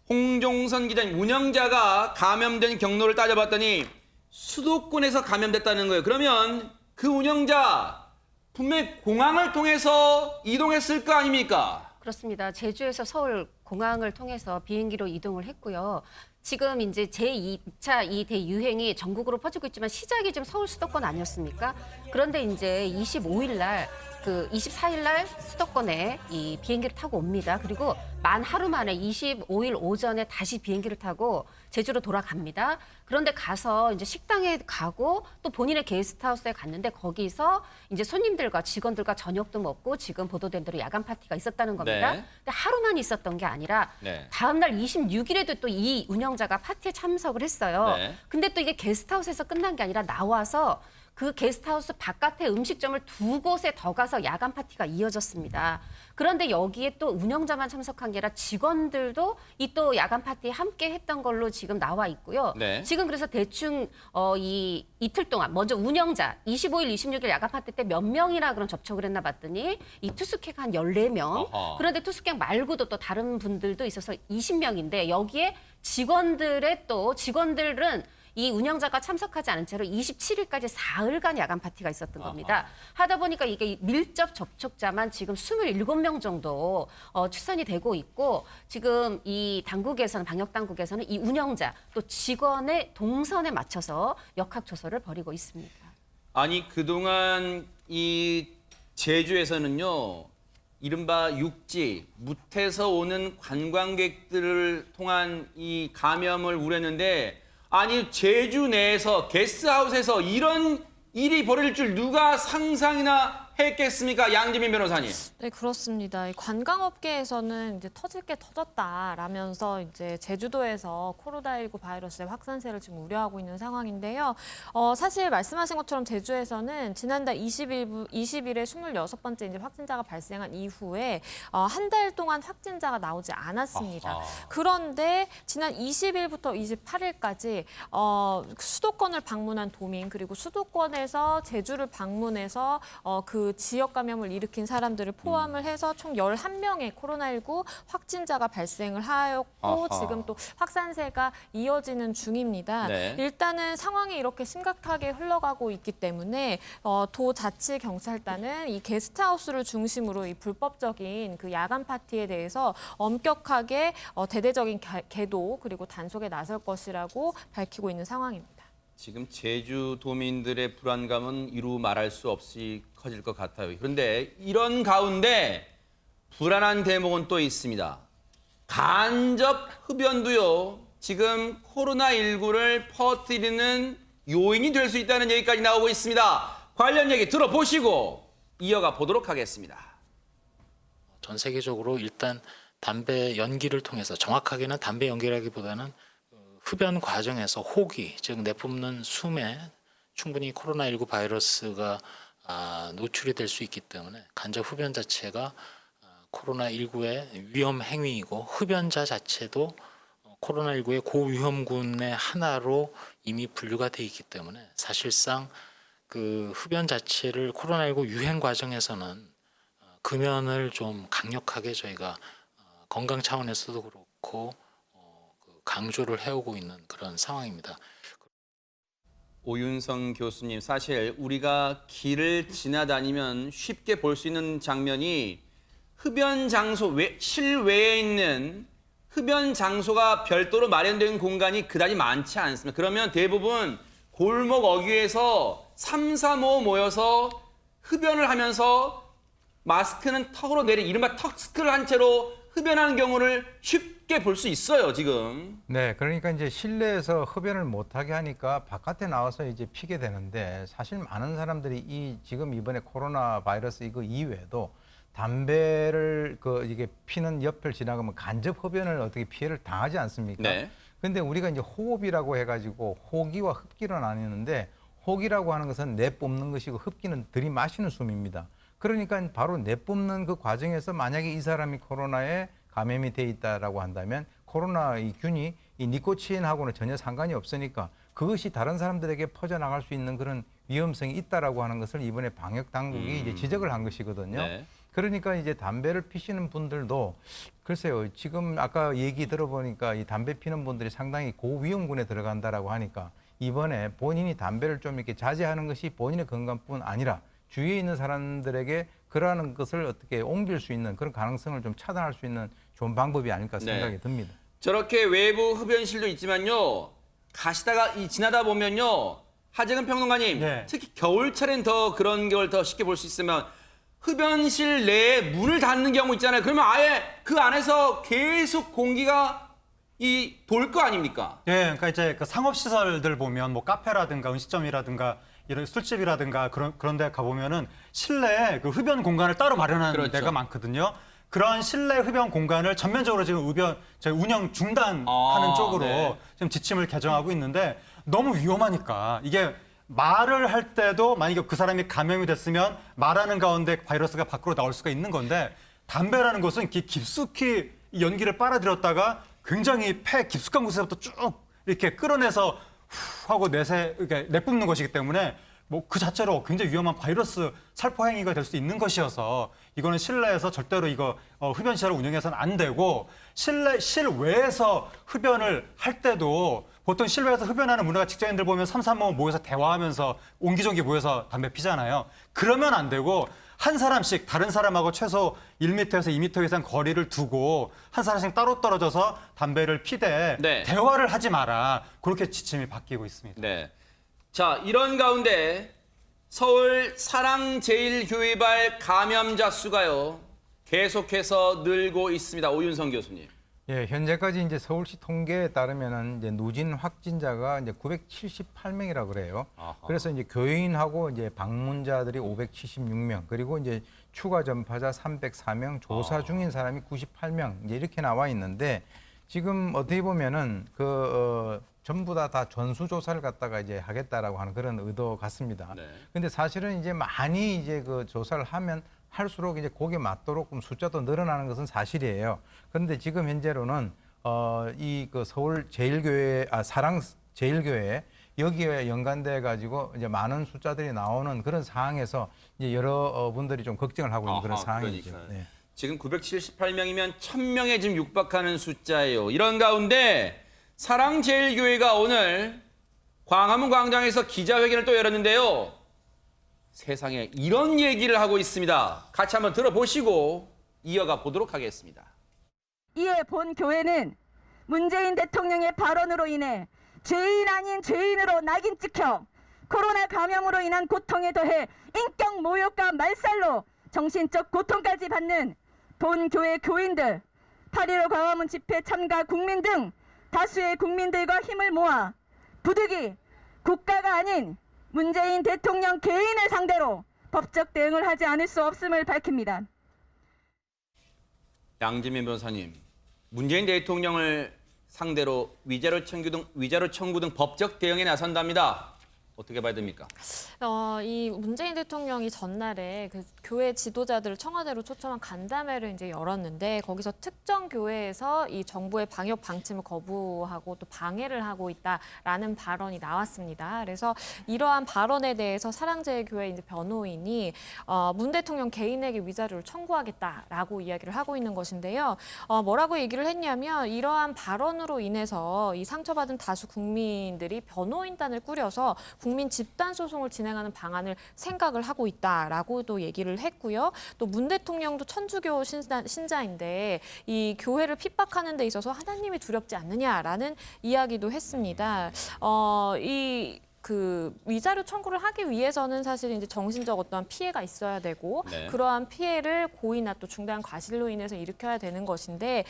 홍종선 기자님, 운영자가 감염된 경로를 따져봤더니 수도권에서 감염됐다는 거예요. 그러면 그 운영자 분명히 공항을 통해서 이동했을 거 아닙니까? 그렇습니다. 제주에서 서울 공항을 통해서 비행기로 이동을 했고요. 지금 이제 제2차 이 대유행이 전국으로 퍼지고 있지만 시작이 좀 서울 수도권 아니었습니까? 그런데 이제 25일 날 24일 날 수도권에 이 비행기를 타고 옵니다. 그리고 만 하루 만에 25일 오전에 다시 비행기를 타고 제주로 돌아갑니다. 그런데 가서 이제 식당에 가고 또 본인의 게스트하우스에 갔는데 거기서 이제 손님들과 직원들과 저녁도 먹고 지금 보도된 대로 야간 파티가 있었다는 겁니다. 네. 근데 하루만 있었던 게 아니라 네. 다음 날 26일에도 또 이 운영자가 파티에 참석을 했어요. 네. 근데 또 이게 게스트하우스에서 끝난 게 아니라 나와서 그 게스트하우스 바깥에 음식점을 2곳에 더 가서 야간 파티가 이어졌습니다. 그런데 여기에 또 운영자만 참석한 게 아니라 직원들도 이 또 야간 파티에 함께 했던 걸로 지금 나와 있고요. 네. 지금 그래서 대충 이 이틀 동안 먼저 운영자 25일, 26일 야간 파티 때 몇 명이나 그런 접촉을 했나 봤더니 이 투숙객 한 14명. 어허. 그런데 투숙객 말고도 또 다른 분들도 있어서 20명인데 여기에 직원들은 이 운영자가 참석하지 않은 채로 27일까지 사흘간 야간 파티가 있었던 겁니다. 하다 보니까 이게 밀접 접촉자만 지금 27명 정도 추산이 되고 있고 지금 이 당국에서는 방역 당국에서는 이 운영자 또 직원의 동선에 맞춰서 역학조사를 벌이고 있습니다. 아니 그동안 이 제주에서는요. 이른바 육지, 무태에서 오는 관광객들을 통한 이 감염을 우려했는데 아니 제주 내에서 게스트하우스에서 이런 일이 벌어질 줄 누가 상상이나 했겠습니까? 양지민 변호사님. 네, 그렇습니다. 이 관광업계에서는 이제 터질 게 터졌다라면서 이제 제주도에서 코로나19 바이러스의 확산세를 지금 우려하고 있는 상황인데요. 사실 말씀하신 것처럼 제주에서는 지난달 20일에 26번째 이제 확진자가 발생한 이후에 한 달 동안 확진자가 나오지 않았습니다. 아하. 그런데 지난 20일부터 28일까지 수도권을 방문한 도민 그리고 수도권에서 제주를 방문해서 그 지역 감염을 일으킨 사람들을 포함을 해서 총 11명의 코로나19 확진자가 발생을 하였고 아하. 지금 또 확산세가 이어지는 중입니다. 네. 일단은 상황이 이렇게 심각하게 흘러가고 있기 때문에 도자치경찰단은 이 게스트하우스를 중심으로 이 불법적인 그 야간 파티에 대해서 엄격하게 대대적인 계도 그리고 단속에 나설 것이라고 밝히고 있는 상황입니다. 지금 제주도민들의 불안감은 이루 말할 수 없이 커질 것 같아요. 그런데 이런 가운데 불안한 대목은 또 있습니다. 간접 흡연도요. 지금 코로나19를 퍼뜨리는 요인이 될 수 있다는 얘기까지 나오고 있습니다. 관련 얘기 들어보시고 이어가 보도록 하겠습니다. 전 세계적으로 일단 담배 연기를 통해서 정확하게는 담배 연기라기보다는 흡연 과정에서 호기, 즉 내뿜는 숨에 충분히 코로나19 바이러스가 노출이 될 수 있기 때문에 간접 흡연 자체가 코로나19의 위험 행위이고 흡연자 자체도 코로나19의 고위험군의 하나로 이미 분류가 돼 있기 때문에 사실상 그 흡연 자체를 코로나19 유행 과정에서는 금연을 좀 강력하게 저희가 건강 차원에서도 그렇고 강조를 해오고 있는 그런 상황입니다. 오윤성 교수님, 사실 우리가 길을 지나다니면 쉽게 볼 수 있는 장면이 흡연 장소 실외에 있는 흡연 장소가 별도로 마련된 공간이 그다지 많지 않습니다. 그러면 대부분 골목 어귀에서 3, 4, 5 모여서 흡연을 하면서 마스크는 턱으로 내린 이른바 턱스크를 한 채로 흡연하는 경우를 쉽게 볼 수 있어요, 지금. 네, 그러니까 이제 실내에서 흡연을 못하게 하니까 바깥에 나와서 이제 피게 되는데 사실 많은 사람들이 지금 이번에 코로나 바이러스 이거 이외에도 담배를 이게 피는 옆을 지나가면 간접 흡연을 어떻게 피해를 당하지 않습니까? 네. 근데 우리가 이제 호흡이라고 해가지고 호기와 흡기로 나뉘는데 호기라고 하는 것은 내뿜는 것이고 흡기는 들이마시는 숨입니다. 그러니까 바로 내뿜는 그 과정에서 만약에 이 사람이 코로나에 감염이 돼 있다라고 한다면 코로나 이 균이 이 니코틴하고는 전혀 상관이 없으니까 그것이 다른 사람들에게 퍼져나갈 수 있는 그런 위험성이 있다라고 하는 것을 이번에 방역 당국이 이제 지적을 한 것이거든요. 네. 그러니까 이제 담배를 피시는 분들도 글쎄요, 지금 아까 얘기 들어보니까 이 담배 피는 분들이 상당히 고위험군에 들어간다라고 하니까 이번에 본인이 담배를 좀 이렇게 자제하는 것이 본인의 건강뿐 아니라 주위에 있는 사람들에게 그러한 것을 어떻게 옮길 수 있는 그런 가능성을 좀 차단할 수 있는 좋은 방법이 아닐까 생각이 듭니다. 저렇게 외부 흡연실도 있지만요. 가시다가 지나다 보면요. 하재근 평론가님, 네. 특히 겨울철엔 더 그런 걸 더 쉽게 볼 수 있으면 흡연실 내에 문을 닫는 경우 있잖아요. 그러면 아예 그 안에서 계속 공기가 돌 거 아닙니까? 네, 그러니까 이제 그 상업시설들 보면 뭐 카페라든가 음식점이라든가 이런 술집이라든가 그런 데 가보면은 실내에 그 흡연 공간을 따로 마련하는 그렇죠. 데가 많거든요. 그런 실내 흡연 공간을 전면적으로 지금 저희 운영 중단하는 쪽으로 네. 지금 지침을 개정하고 있는데 너무 위험하니까 이게 말을 할 때도 만약에 그 사람이 감염이 됐으면 말하는 가운데 바이러스가 밖으로 나올 수가 있는 건데 담배라는 것은 이렇게 깊숙이 이 연기를 빨아들였다가 굉장히 폐 깊숙한 곳에서부터 쭉 이렇게 끌어내서 후 하고 내뿜는 것이기 때문에 뭐 그 자체로 굉장히 위험한 바이러스 살포 행위가 될 수 있는 것이어서 이거는 실내에서 절대로 이거 흡연 시설을 운영해서는 안 되고 실외에서 흡연을 할 때도 보통 실외에서 흡연하는 문화가 직장인들 보면 삼삼오오 모여서 대화하면서 옹기종기 모여서 담배 피잖아요. 그러면 안 되고 한 사람씩 다른 사람하고 최소 1m에서 2m 이상 거리를 두고 한 사람씩 따로 떨어져서 담배를 피되 네. 대화를 하지 마라. 그렇게 지침이 바뀌고 있습니다. 네. 자, 이런 가운데 서울 사랑제일교회발 감염자 수가요. 계속해서 늘고 있습니다. 오윤성 교수님. 예, 현재까지 이제 서울시 통계에 따르면은 이제 누진 확진자가 이제 978명이라 그래요. 아하. 그래서 이제 교인하고 이제 방문자들이 576명, 그리고 이제 추가 전파자 304명, 조사 중인 사람이 98명 이제 이렇게 나와 있는데 지금 어떻게 보면은 전부 다 전수 조사를 갖다가 이제 하겠다라고 하는 그런 의도 같습니다. 네. 근데 사실은 이제 많이 이제 그 조사를 하면 할수록 이제 거기에 맞도록 숫자도 늘어나는 것은 사실이에요. 그런데 지금 현재로는 이 그 서울 제일교회 사랑 제일교회 여기에 연관돼 가지고 이제 많은 숫자들이 나오는 그런 상황에서 이제 여러 분들이 좀 걱정을 하고 있는 그런 상황이죠. 그러니까요. 네. 지금 978명이면 1000명에 지금 육박하는 숫자예요. 이런 가운데 사랑제일교회가 오늘 광화문 광장에서 기자회견을 또 열었는데요. 세상에 이런 얘기를 하고 있습니다. 같이 한번 들어보시고 이어가 보도록 하겠습니다. 이에 본 교회는 문재인 대통령의 발언으로 인해 죄인 아닌 죄인으로 낙인 찍혀 코로나 감염으로 인한 고통에 더해 인격 모욕과 말살로 정신적 고통까지 받는 본 교회 교인들, 8.15 광화문 집회 참가 국민 등 다수의 국민들과 힘을 모아 부득이 국가가 아닌 문재인 대통령 개인을 상대로 법적 대응을 하지 않을 수 없음을 밝힙니다. 양지민 변호사님, 문재인 대통령을 상대로 위자료 청구 등 법적 대응에 나선답니다. 어떻게 봐야 됩니까? 이 문재인 대통령이 전날에 그 교회 지도자들을 청와대로 초청한 간담회를 이제 열었는데 거기서 특정 교회에서 이 정부의 방역 방침을 거부하고 또 방해를 하고 있다라는 발언이 나왔습니다. 그래서 이러한 발언에 대해서 사랑제일교회 이제 변호인이 문 대통령 개인에게 위자료를 청구하겠다라고 이야기를 하고 있는 것인데요. 뭐라고 얘기를 했냐면 이러한 발언으로 인해서 이 상처받은 다수 국민들이 변호인단을 꾸려서 국민 집단 소송을 진행하는 방안을 생각을 하고 있다라고도 얘기를 했고요. 또 문 대통령도 천주교 신자인데 이 교회를 핍박하는 데 있어서 하나님이 두렵지 않느냐라는 이야기도 했습니다. 그 위자료 청구를 하기 위해서는 사실 이제 정신적 어떠한 피해가 있어야 되고 네. 그러한 피해를 고의나 또 중대한 과실로 인해서 일으켜야 되는 것인데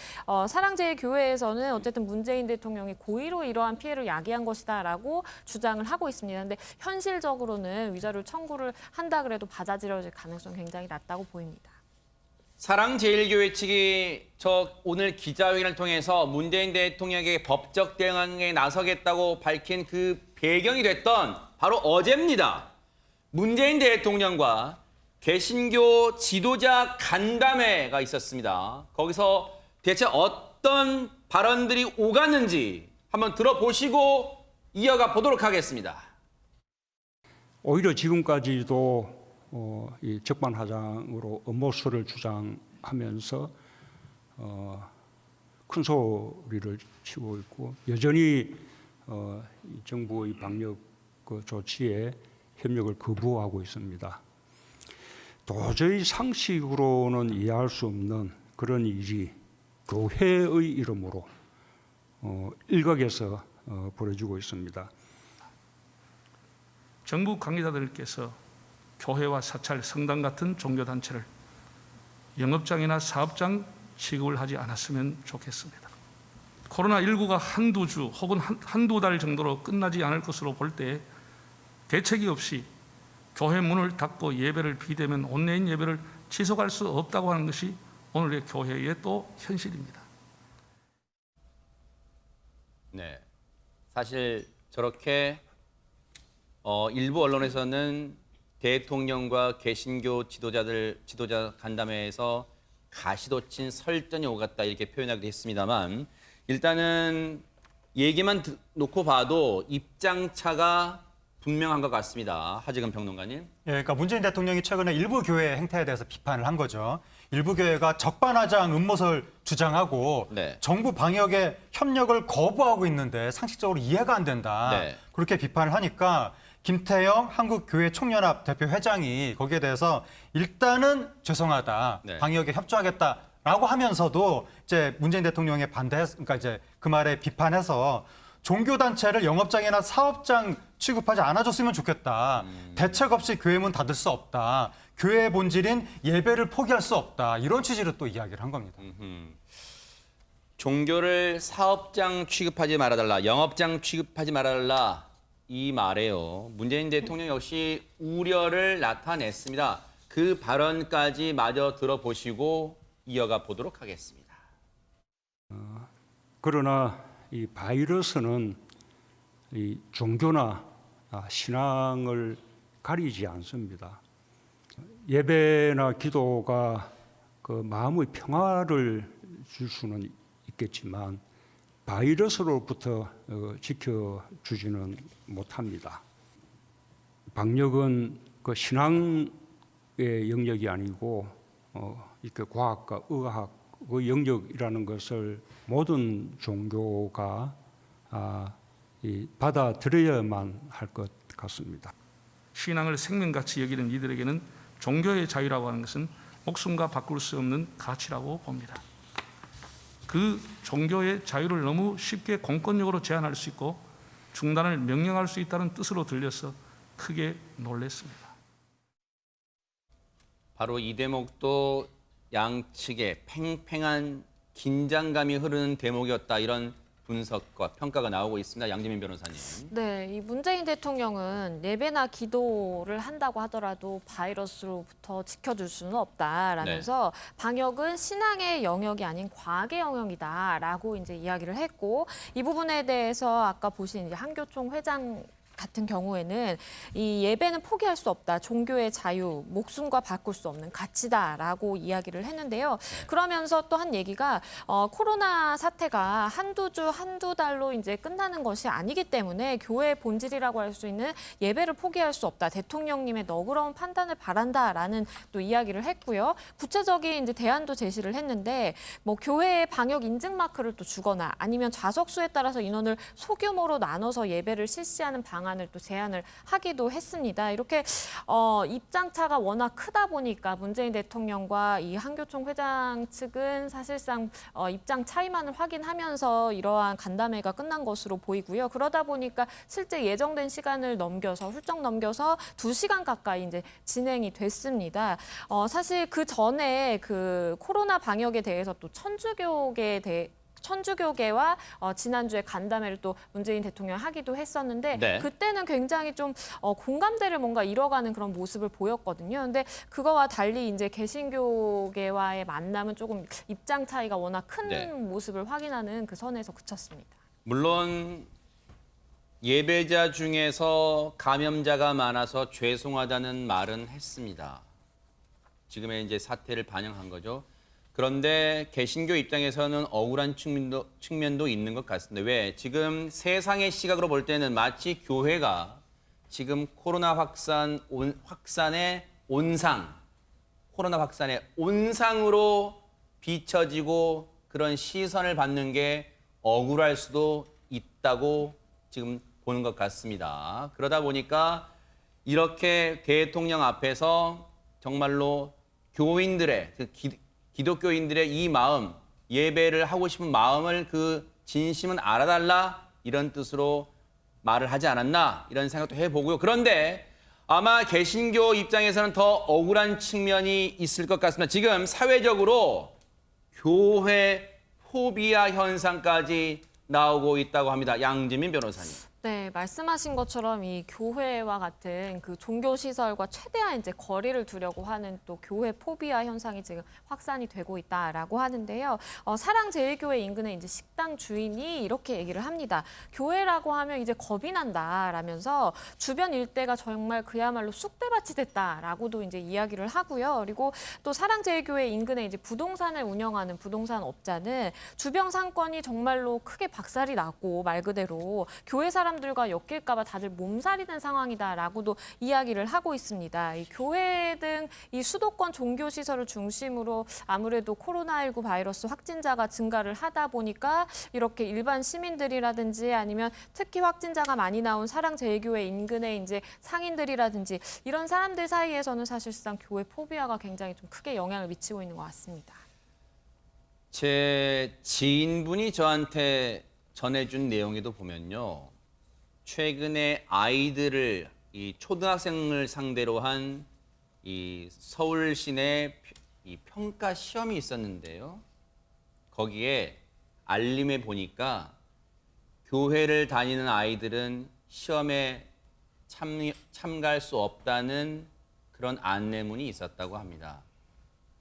사랑제일교회에서는 어쨌든 문재인 대통령이 고의로 이러한 피해를 야기한 것이다라고 주장을 하고 있습니다. 그런데 현실적으로는 위자료 청구를 한다 그래도 받아들여질 가능성이 굉장히 낮다고 보입니다. 사랑제일교회 측이 오늘 기자회견을 통해서 문재인 대통령에게 법적 대응에 나서겠다고 밝힌 그 배경이 됐던 바로 어제입니다. 문재인 대통령과 개신교 지도자 간담회가 있었습니다. 거기서 대체 어떤 발언들이 오갔는지 한번 들어보시고 이어가 보도록 하겠습니다. 오히려 지금까지도 이 적반하장으로 음모수를 주장하면서 큰 소리를 치고 있고 여전히 이 정부의 방역 조치에 협력을 거부하고 있습니다. 도저히 상식으로는 이해할 수 없는 그런 일이 교회의 이름으로 일각에서 벌어지고 있습니다. 정부 관계자들께서 교회와 사찰, 성당 같은 종교단체를 영업장이나 사업장 취급을 하지 않았으면 좋겠습니다. 코로나19가 한두 주 혹은 한두 달 정도로 끝나지 않을 것으로 볼 때 대책이 없이 교회 문을 닫고 예배를 비대면 온라인 예배를 지속할 수 없다고 하는 것이 오늘의 교회의 또 현실입니다. 네, 사실 저렇게 일부 언론에서는 대통령과 개신교 지도자 간담회에서 가시돋친 설전이 오갔다 이렇게 표현하기도 했습니다만 일단은 얘기만 놓고 봐도 입장차가 분명한 것 같습니다. 하지금 평론가님. 예, 그러니까 문재인 대통령이 최근에 일부 교회 행태에 대해서 비판을 한 거죠. 일부 교회가 적반하장 음모설 주장하고 네. 정부 방역에 협력을 거부하고 있는데 상식적으로 이해가 안 된다. 네. 그렇게 비판을 하니까 김태영 한국교회총연합 대표 회장이 거기에 대해서 일단은 죄송하다. 네. 방역에 협조하겠다라고 하면서도 이제 문재인 대통령의 그러니까 이제 그 말에 비판해서 종교단체를 영업장이나 사업장 취급하지 않아줬으면 좋겠다. 대책 없이 교회 문 닫을 수 없다. 교회의 본질인 예배를 포기할 수 없다. 이런 취지로 또 이야기를 한 겁니다. 종교를 사업장 취급하지 말아달라, 영업장 취급하지 말아달라 이 말에요. 문재인 대통령 역시 우려를 나타냈습니다. 그 발언까지 마저 들어보시고 이어가 보도록 하겠습니다. 그러나 이 바이러스는 이 종교나 신앙을 가리지 않습니다. 예배나 기도가 그 마음의 평화를 줄 수는 있겠지만 바이러스로부터 지켜주지는 못합니다. 방역은 그 신앙의 영역이 아니고 이렇게 과학과 의학의 영역이라는 것을 모든 종교가 받아들여야만 할 것 같습니다. 신앙을 생명같이 여기는 이들에게는 종교의 자유라고 하는 것은 목숨과 바꿀 수 없는 가치라고 봅니다. 그 종교의 자유를 너무 쉽게 공권력으로 제한할 수 있고 중단을 명령할 수 있다는 뜻으로 들려서 크게 놀랐습니다. 바로 이 대목도 양측의 팽팽한 긴장감이 흐르는 대목이었다. 이런 분석과 평가가 나오고 있습니다. 양지민 변호사님. 네, 이 문재인 대통령은 예배나 기도를 한다고 하더라도 바이러스로부터 지켜줄 수는 없다라면서 방역은 신앙의 영역이 아닌 과학의 영역이다라고 이제 이야기를 했고 이 부분에 대해서 아까 보신 이제 한교총 회장 같은 경우에는 이 예배는 포기할 수 없다. 종교의 자유, 목숨과 바꿀 수 없는 가치다라고 이야기를 했는데요. 그러면서 또 한 얘기가 코로나 사태가 한두 주, 한두 달로 이제 끝나는 것이 아니기 때문에 교회의 본질이라고 할 수 있는 예배를 포기할 수 없다. 대통령님의 너그러운 판단을 바란다라는 또 이야기를 했고요. 구체적인 이제 대안도 제시를 했는데 뭐 교회의 방역 인증 마크를 또 주거나 아니면 좌석수에 따라서 인원을 소규모로 나눠서 예배를 실시하는 방안을 또 제안을 하기도 했습니다. 이렇게 입장차가 워낙 크다 보니까 문재인 대통령과 이 한교총 회장 측은 사실상 입장 차이만을 확인하면서 이러한 간담회가 끝난 것으로 보이고요. 그러다 보니까 실제 예정된 시간을 훌쩍 넘겨서 2시간 가까이 이제 진행이 됐습니다. 사실 그 전에 그 코로나 방역에 대해서 또 천주교계와 지난주에 간담회를 또 문재인 대통령이 하기도 했었는데 그때는 굉장히 좀 공감대를 뭔가 이뤄가는 그런 모습을 보였거든요. 근데 그거와 달리 이제 개신교계와의 만남은 조금 입장 차이가 워낙 큰 모습을 확인하는 그 선에서 그쳤습니다. 물론 예배자 중에서 감염자가 많아서 죄송하다는 말은 했습니다. 지금의 이제 사태를 반영한 거죠. 그런데 개신교 입장에서는 억울한 측면도 있는 것 같습니다. 왜? 지금 세상의 시각으로 볼 때는 마치 교회가 지금 코로나 확산의 온상으로 비춰지고 그런 시선을 받는 게 억울할 수도 있다고 지금 보는 것 같습니다. 그러다 보니까 이렇게 대통령 앞에서 정말로 교인들의 기독교인들의 이 마음, 예배를 하고 싶은 마음을 그 진심은 알아달라 이런 뜻으로 말을 하지 않았나 이런 생각도 해보고요. 그런데 아마 개신교 입장에서는 더 억울한 측면이 있을 것 같습니다. 지금 사회적으로 교회 포비아 현상까지 나오고 있다고 합니다. 양지민 변호사님. 네, 말씀하신 것처럼 이 교회와 같은 그 종교 시설과 최대한 이제 거리를 두려고 하는 또 교회 포비아 현상이 지금 확산이 되고 있다라고 하는데요. 사랑제일교회 인근의 이제 식당 주인이 이렇게 얘기를 합니다. 교회라고 하면 이제 겁이 난다라면서 주변 일대가 정말 그야말로 쑥대밭이 됐다라고도 이제 이야기를 하고요. 그리고 또 사랑제일교회 인근에 이제 부동산을 운영하는 부동산 업자는 주변 상권이 정말로 크게 박살이 나고 말 그대로 교회 사람들과 엮일까 봐 다들 몸살이 된 상황이다라고도 이야기를 하고 있습니다. 이 교회 등 이 수도권 종교 시설을 중심으로 아무래도 코로나19 바이러스 확진자가 증가를 하다 보니까 이렇게 일반 시민들이라든지 아니면 특히 확진자가 많이 나온 사랑제일교회 인근의 이제 상인들이라든지 이런 사람들 사이에서는 사실상 교회 포비아가 굉장히 좀 크게 영향을 미치고 있는 것 같습니다. 제 지인분이 저한테 전해준 내용에도 보면요. 최근에 아이들을 이 초등학생을 상대로 한 이 서울 시내 이 평가 시험이 있었는데요. 거기에 알림에 보니까 교회를 다니는 아이들은 시험에 참가할 수 없다는 그런 안내문이 있었다고 합니다.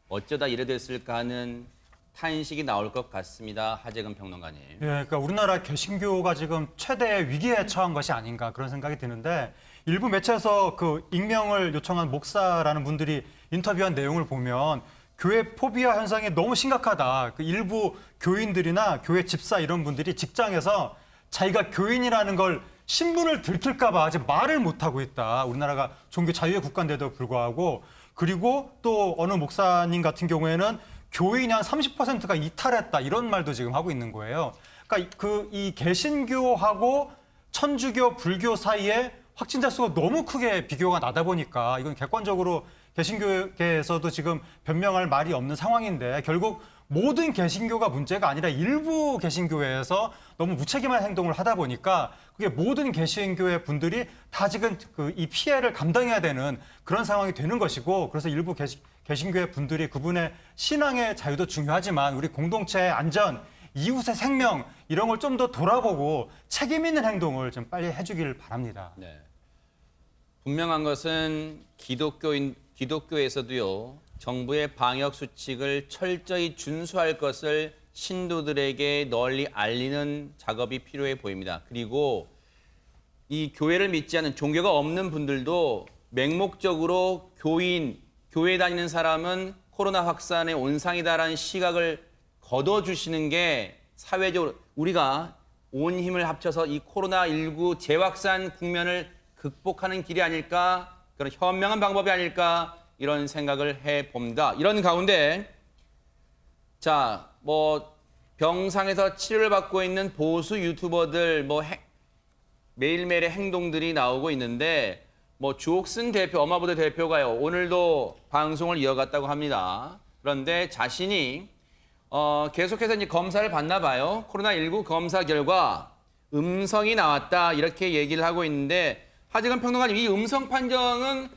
어쩌다 이래 됐을까 하는 탄식이 나올 것 같습니다. 하재근 평론가님. 예, 그러니까 우리나라 개신교가 지금 최대의 위기에 처한 것이 아닌가 그런 생각이 드는데 일부 매체에서 그 익명을 요청한 목사라는 분들이 인터뷰한 내용을 보면 교회 포비아 현상이 너무 심각하다. 그 일부 교인들이나 교회 집사 이런 분들이 직장에서 자기가 교인이라는 걸 신분을 들킬까 봐 아직 말을 못하고 있다. 우리나라가 종교 자유의 국가인데도 불구하고 그리고 또 어느 목사님 같은 경우에는 교인이 한 30%가 이탈했다 이런 말도 지금 하고 있는 거예요. 그러니까 이 개신교하고 천주교, 불교 사이에 확진자 수가 너무 크게 비교가 나다 보니까 이건 객관적으로 개신교계에서도 지금 변명할 말이 없는 상황인데 결국 모든 개신교가 문제가 아니라 일부 개신교회에서 너무 무책임한 행동을 하다 보니까 그게 모든 개신교회 분들이 다 지금 이 피해를 감당해야 되는 그런 상황이 되는 것이고 그래서 일부 개신교회 분들이 그분의 신앙의 자유도 중요하지만 우리 공동체의 안전, 이웃의 생명 이런 걸 좀 더 돌아보고 책임 있는 행동을 좀 빨리 해주길 바랍니다. 네. 분명한 것은 기독교에서도요. 정부의 방역 수칙을 철저히 준수할 것을 신도들에게 널리 알리는 작업이 필요해 보입니다. 그리고 이 교회를 믿지 않는 종교가 없는 분들도 맹목적으로 교회에 다니는 사람은 코로나 확산의 온상이다라는 시각을 걷어주시는 게 사회적으로 우리가 온 힘을 합쳐서 이 코로나19 재확산 국면을 극복하는 길이 아닐까, 그런 현명한 방법이 아닐까 이런 생각을 해봅니다. 이런 가운데 자, 병상에서 치료를 받고 있는 보수 유튜버들 매일매일의 행동들이 나오고 있는데 주옥순 대표, 엄마부대 대표가요. 오늘도 방송을 이어갔다고 합니다. 그런데 자신이 계속해서 이제 검사를 받나 봐요. 코로나19 검사 결과 음성이 나왔다 이렇게 얘기를 하고 있는데 하재근 평론가님, 이 음성 판정은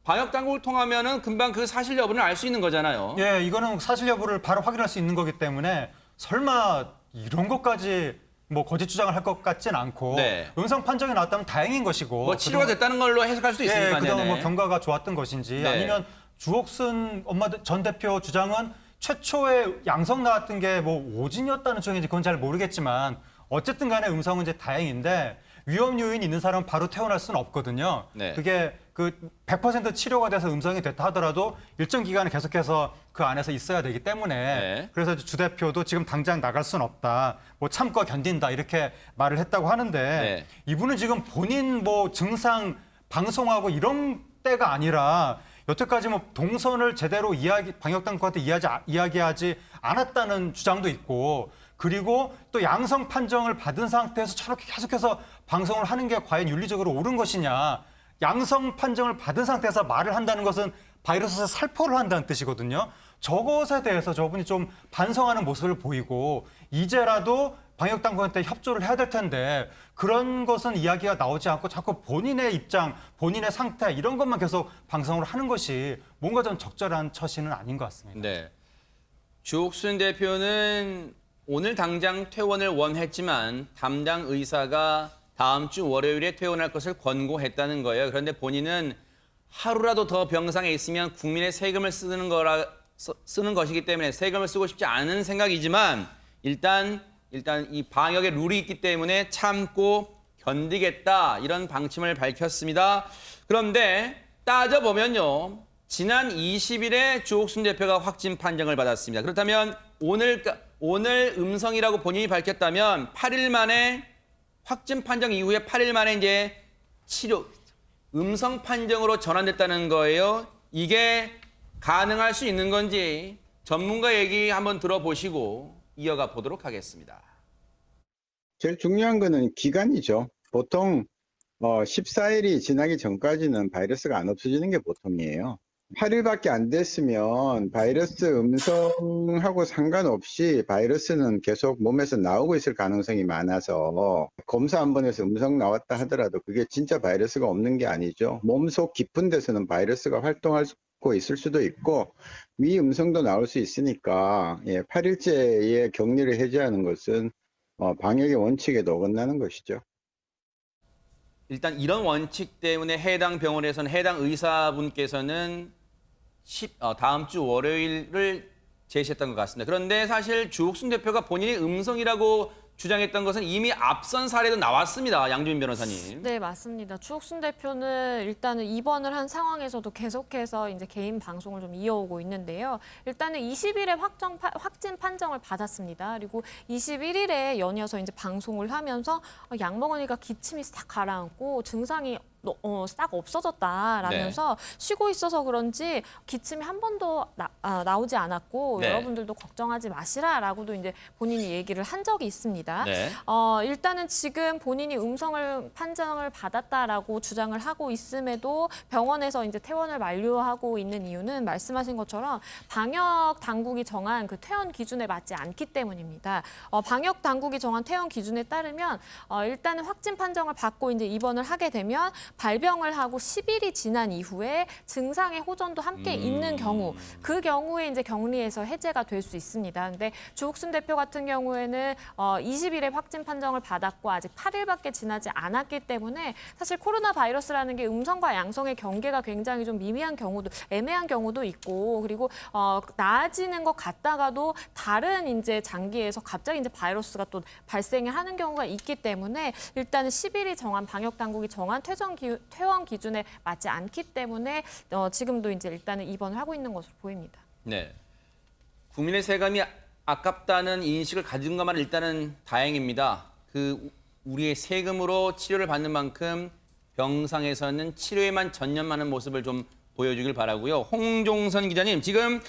방역 당국을 통하면은 금방 그 사실 여부를 알 수 있는 거잖아요. 예, 이거는 사실 여부를 바로 확인할 수 있는 거기 때문에 설마 이런 것까지 거짓 주장을 할 것 같진 않고 네. 음성 판정이 나왔다면 다행인 것이고 치료가 됐다는 걸로 해석할 수도 있으니까. 그동안 경과가 좋았던 것인지 네. 아니면 주옥순 전 대표 주장은 최초에 양성 나왔던 게 오진이었다는 주장인지 그건 잘 모르겠지만 어쨌든 간에 음성은 이제 다행인데 위험 요인이 있는 사람은 바로 퇴원할 수는 없거든요. 네. 그게 100% 치료가 돼서 음성이 됐다 하더라도 일정 기간은 계속해서 그 안에서 있어야 되기 때문에 네. 그래서 주 대표도 지금 당장 나갈 수는 없다. 참고 견딘다 이렇게 말을 했다고 하는데 네. 이분은 지금 본인 증상 방송하고 이런 때가 아니라 여태까지 동선을 제대로 방역당국한테 이야기하지 않았다는 주장도 있고 그리고 또 양성 판정을 받은 상태에서 저렇게 계속해서 방송을 하는 게 과연 윤리적으로 옳은 것이냐. 양성 판정을 받은 상태에서 말을 한다는 것은 바이러스에 살포를 한다는 뜻이거든요. 저것에 대해서 저분이 좀 반성하는 모습을 보이고 이제라도 방역당국한테 협조를 해야 될 텐데 그런 것은 이야기가 나오지 않고 자꾸 본인의 입장, 본인의 상태 이런 것만 계속 방송을 하는 것이 뭔가 좀 적절한 처신은 아닌 것 같습니다. 네. 주옥순 대표는 오늘 당장 퇴원을 원했지만 담당 의사가 다음 주 월요일에 퇴원할 것을 권고했다는 거예요. 그런데 본인은 하루라도 더 병상에 있으면 국민의 세금을 쓰는 것이기 때문에 세금을 쓰고 싶지 않은 생각이지만 일단 이 방역의 룰이 있기 때문에 참고 견디겠다 이런 방침을 밝혔습니다. 그런데 따져보면요. 지난 20일에 주옥순 대표가 확진 판정을 받았습니다. 그렇다면 오늘 음성이라고 본인이 밝혔다면 8일 만에 확진 판정 이후에 8일 만에 이제 음성 판정으로 전환됐다는 거예요. 이게 가능할 수 있는 건지 전문가 얘기 한번 들어보시고 이어가 보도록 하겠습니다. 제일 중요한 거는 기간이죠. 보통 14일이 지나기 전까지는 바이러스가 안 없어지는 게 보통이에요. 8일밖에 안 됐으면 바이러스 음성하고 상관없이 바이러스는 계속 몸에서 나오고 있을 가능성이 많아서 검사 한 번 해서 음성 나왔다 하더라도 그게 진짜 바이러스가 없는 게 아니죠. 몸속 깊은 데서는 바이러스가 활동하고 있을 수도 있고 위음성도 나올 수 있으니까 8일째의 격리를 해제하는 것은 방역의 원칙에도 어긋나는 것이죠. 일단 이런 원칙 때문에 해당 병원에서는 해당 의사분께서는 다음 주 월요일을 제시했던 것 같습니다. 그런데 사실 주옥순 대표가 본인이 음성이라고 주장했던 것은 이미 앞선 사례도 나왔습니다. 양주민 변호사님. 네, 맞습니다. 주옥순 대표는 일단은 입원을 한 상황에서도 계속해서 이제 개인 방송을 좀 이어오고 있는데요. 일단은 20일에 확진 판정을 받았습니다. 그리고 21일에 연이어서 이제 방송을 하면서 약 먹으니까 기침이 싹 가라앉고 증상이 싹 없어졌다라면서 쉬고 있어서 그런지 기침이 한 번도 나오지 않았고 여러분들도 걱정하지 마시라라고도 이제 본인이 얘기를 한 적이 있습니다. 일단은 지금 본인이 음성을 판정을 받았다라고 주장을 하고 있음에도 병원에서 이제 퇴원을 만료하고 있는 이유는 말씀하신 것처럼 방역 당국이 정한 그 퇴원 기준에 맞지 않기 때문입니다. 방역 당국이 정한 퇴원 기준에 따르면 일단은 확진 판정을 받고 이제 입원을 하게 되면 발병을 하고 10일이 지난 이후에 증상의 호전도 함께 있는 경우, 그 경우에 이제 격리에서 해제가 될 수 있습니다. 근데 주옥순 대표 같은 경우에는 20일에 확진 판정을 받았고 아직 8일밖에 지나지 않았기 때문에 사실 코로나 바이러스라는 게 음성과 양성의 경계가 굉장히 좀 미미한 경우도 애매한 경우도 있고 그리고 나아지는 것 같다가도 다른 이제 장기에서 갑자기 이제 바이러스가 또 발생을 하는 경우가 있기 때문에 일단은 10일이 정한 방역 당국이 정한 퇴원 기준에 맞지 않기 때문에 지금도 이제 일단은 입원을 하고 있는 것으로 보입니다. 네. 국민의 세금이 아깝다는 인식을 가진 것만 일단은 다행입니다. 우리의 세금으로 치료를 받는 만큼 병상에서는 치료에만 전념하는 모습을 좀 보여주길 바라고요. 홍종선 기자님, 지금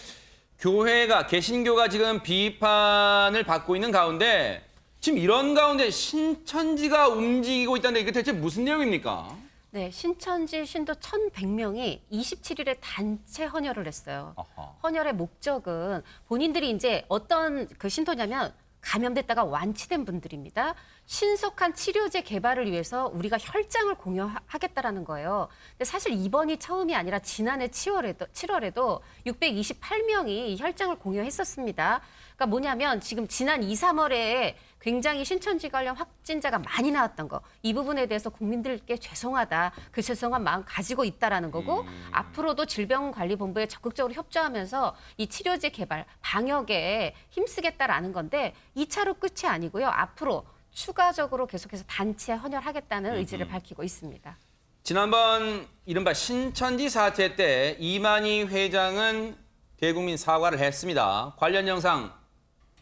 개신교가 지금 비판을 받고 있는 가운데 지금 이런 가운데 신천지가 움직이고 있다는데 이게 대체 무슨 내용입니까? 네, 신천지 신도 1,100명이 27일에 단체 헌혈을 했어요. 헌혈의 목적은 본인들이 이제 어떤 그 신도냐면 감염됐다가 완치된 분들입니다. 신속한 치료제 개발을 위해서 우리가 혈장을 공유하겠다라는 거예요. 근데 사실 이번이 처음이 아니라 지난해 7월에도 628명이 혈장을 공유했었습니다. 그러니까 뭐냐면 지금 지난 2, 3월에 굉장히 신천지 관련 확진자가 많이 나왔던 거. 이 부분에 대해서 국민들께 죄송하다. 그 죄송한 마음 가지고 있다라는 거고 앞으로도 질병관리본부에 적극적으로 협조하면서 이 치료제 개발, 방역에 힘쓰겠다라는 건데 2차로 끝이 아니고요. 앞으로 추가적으로 계속해서 단체 헌혈하겠다는 의지를 밝히고 있습니다. 지난번 이른바 신천지 사태 때 이만희 회장은 대국민 사과를 했습니다. 관련 영상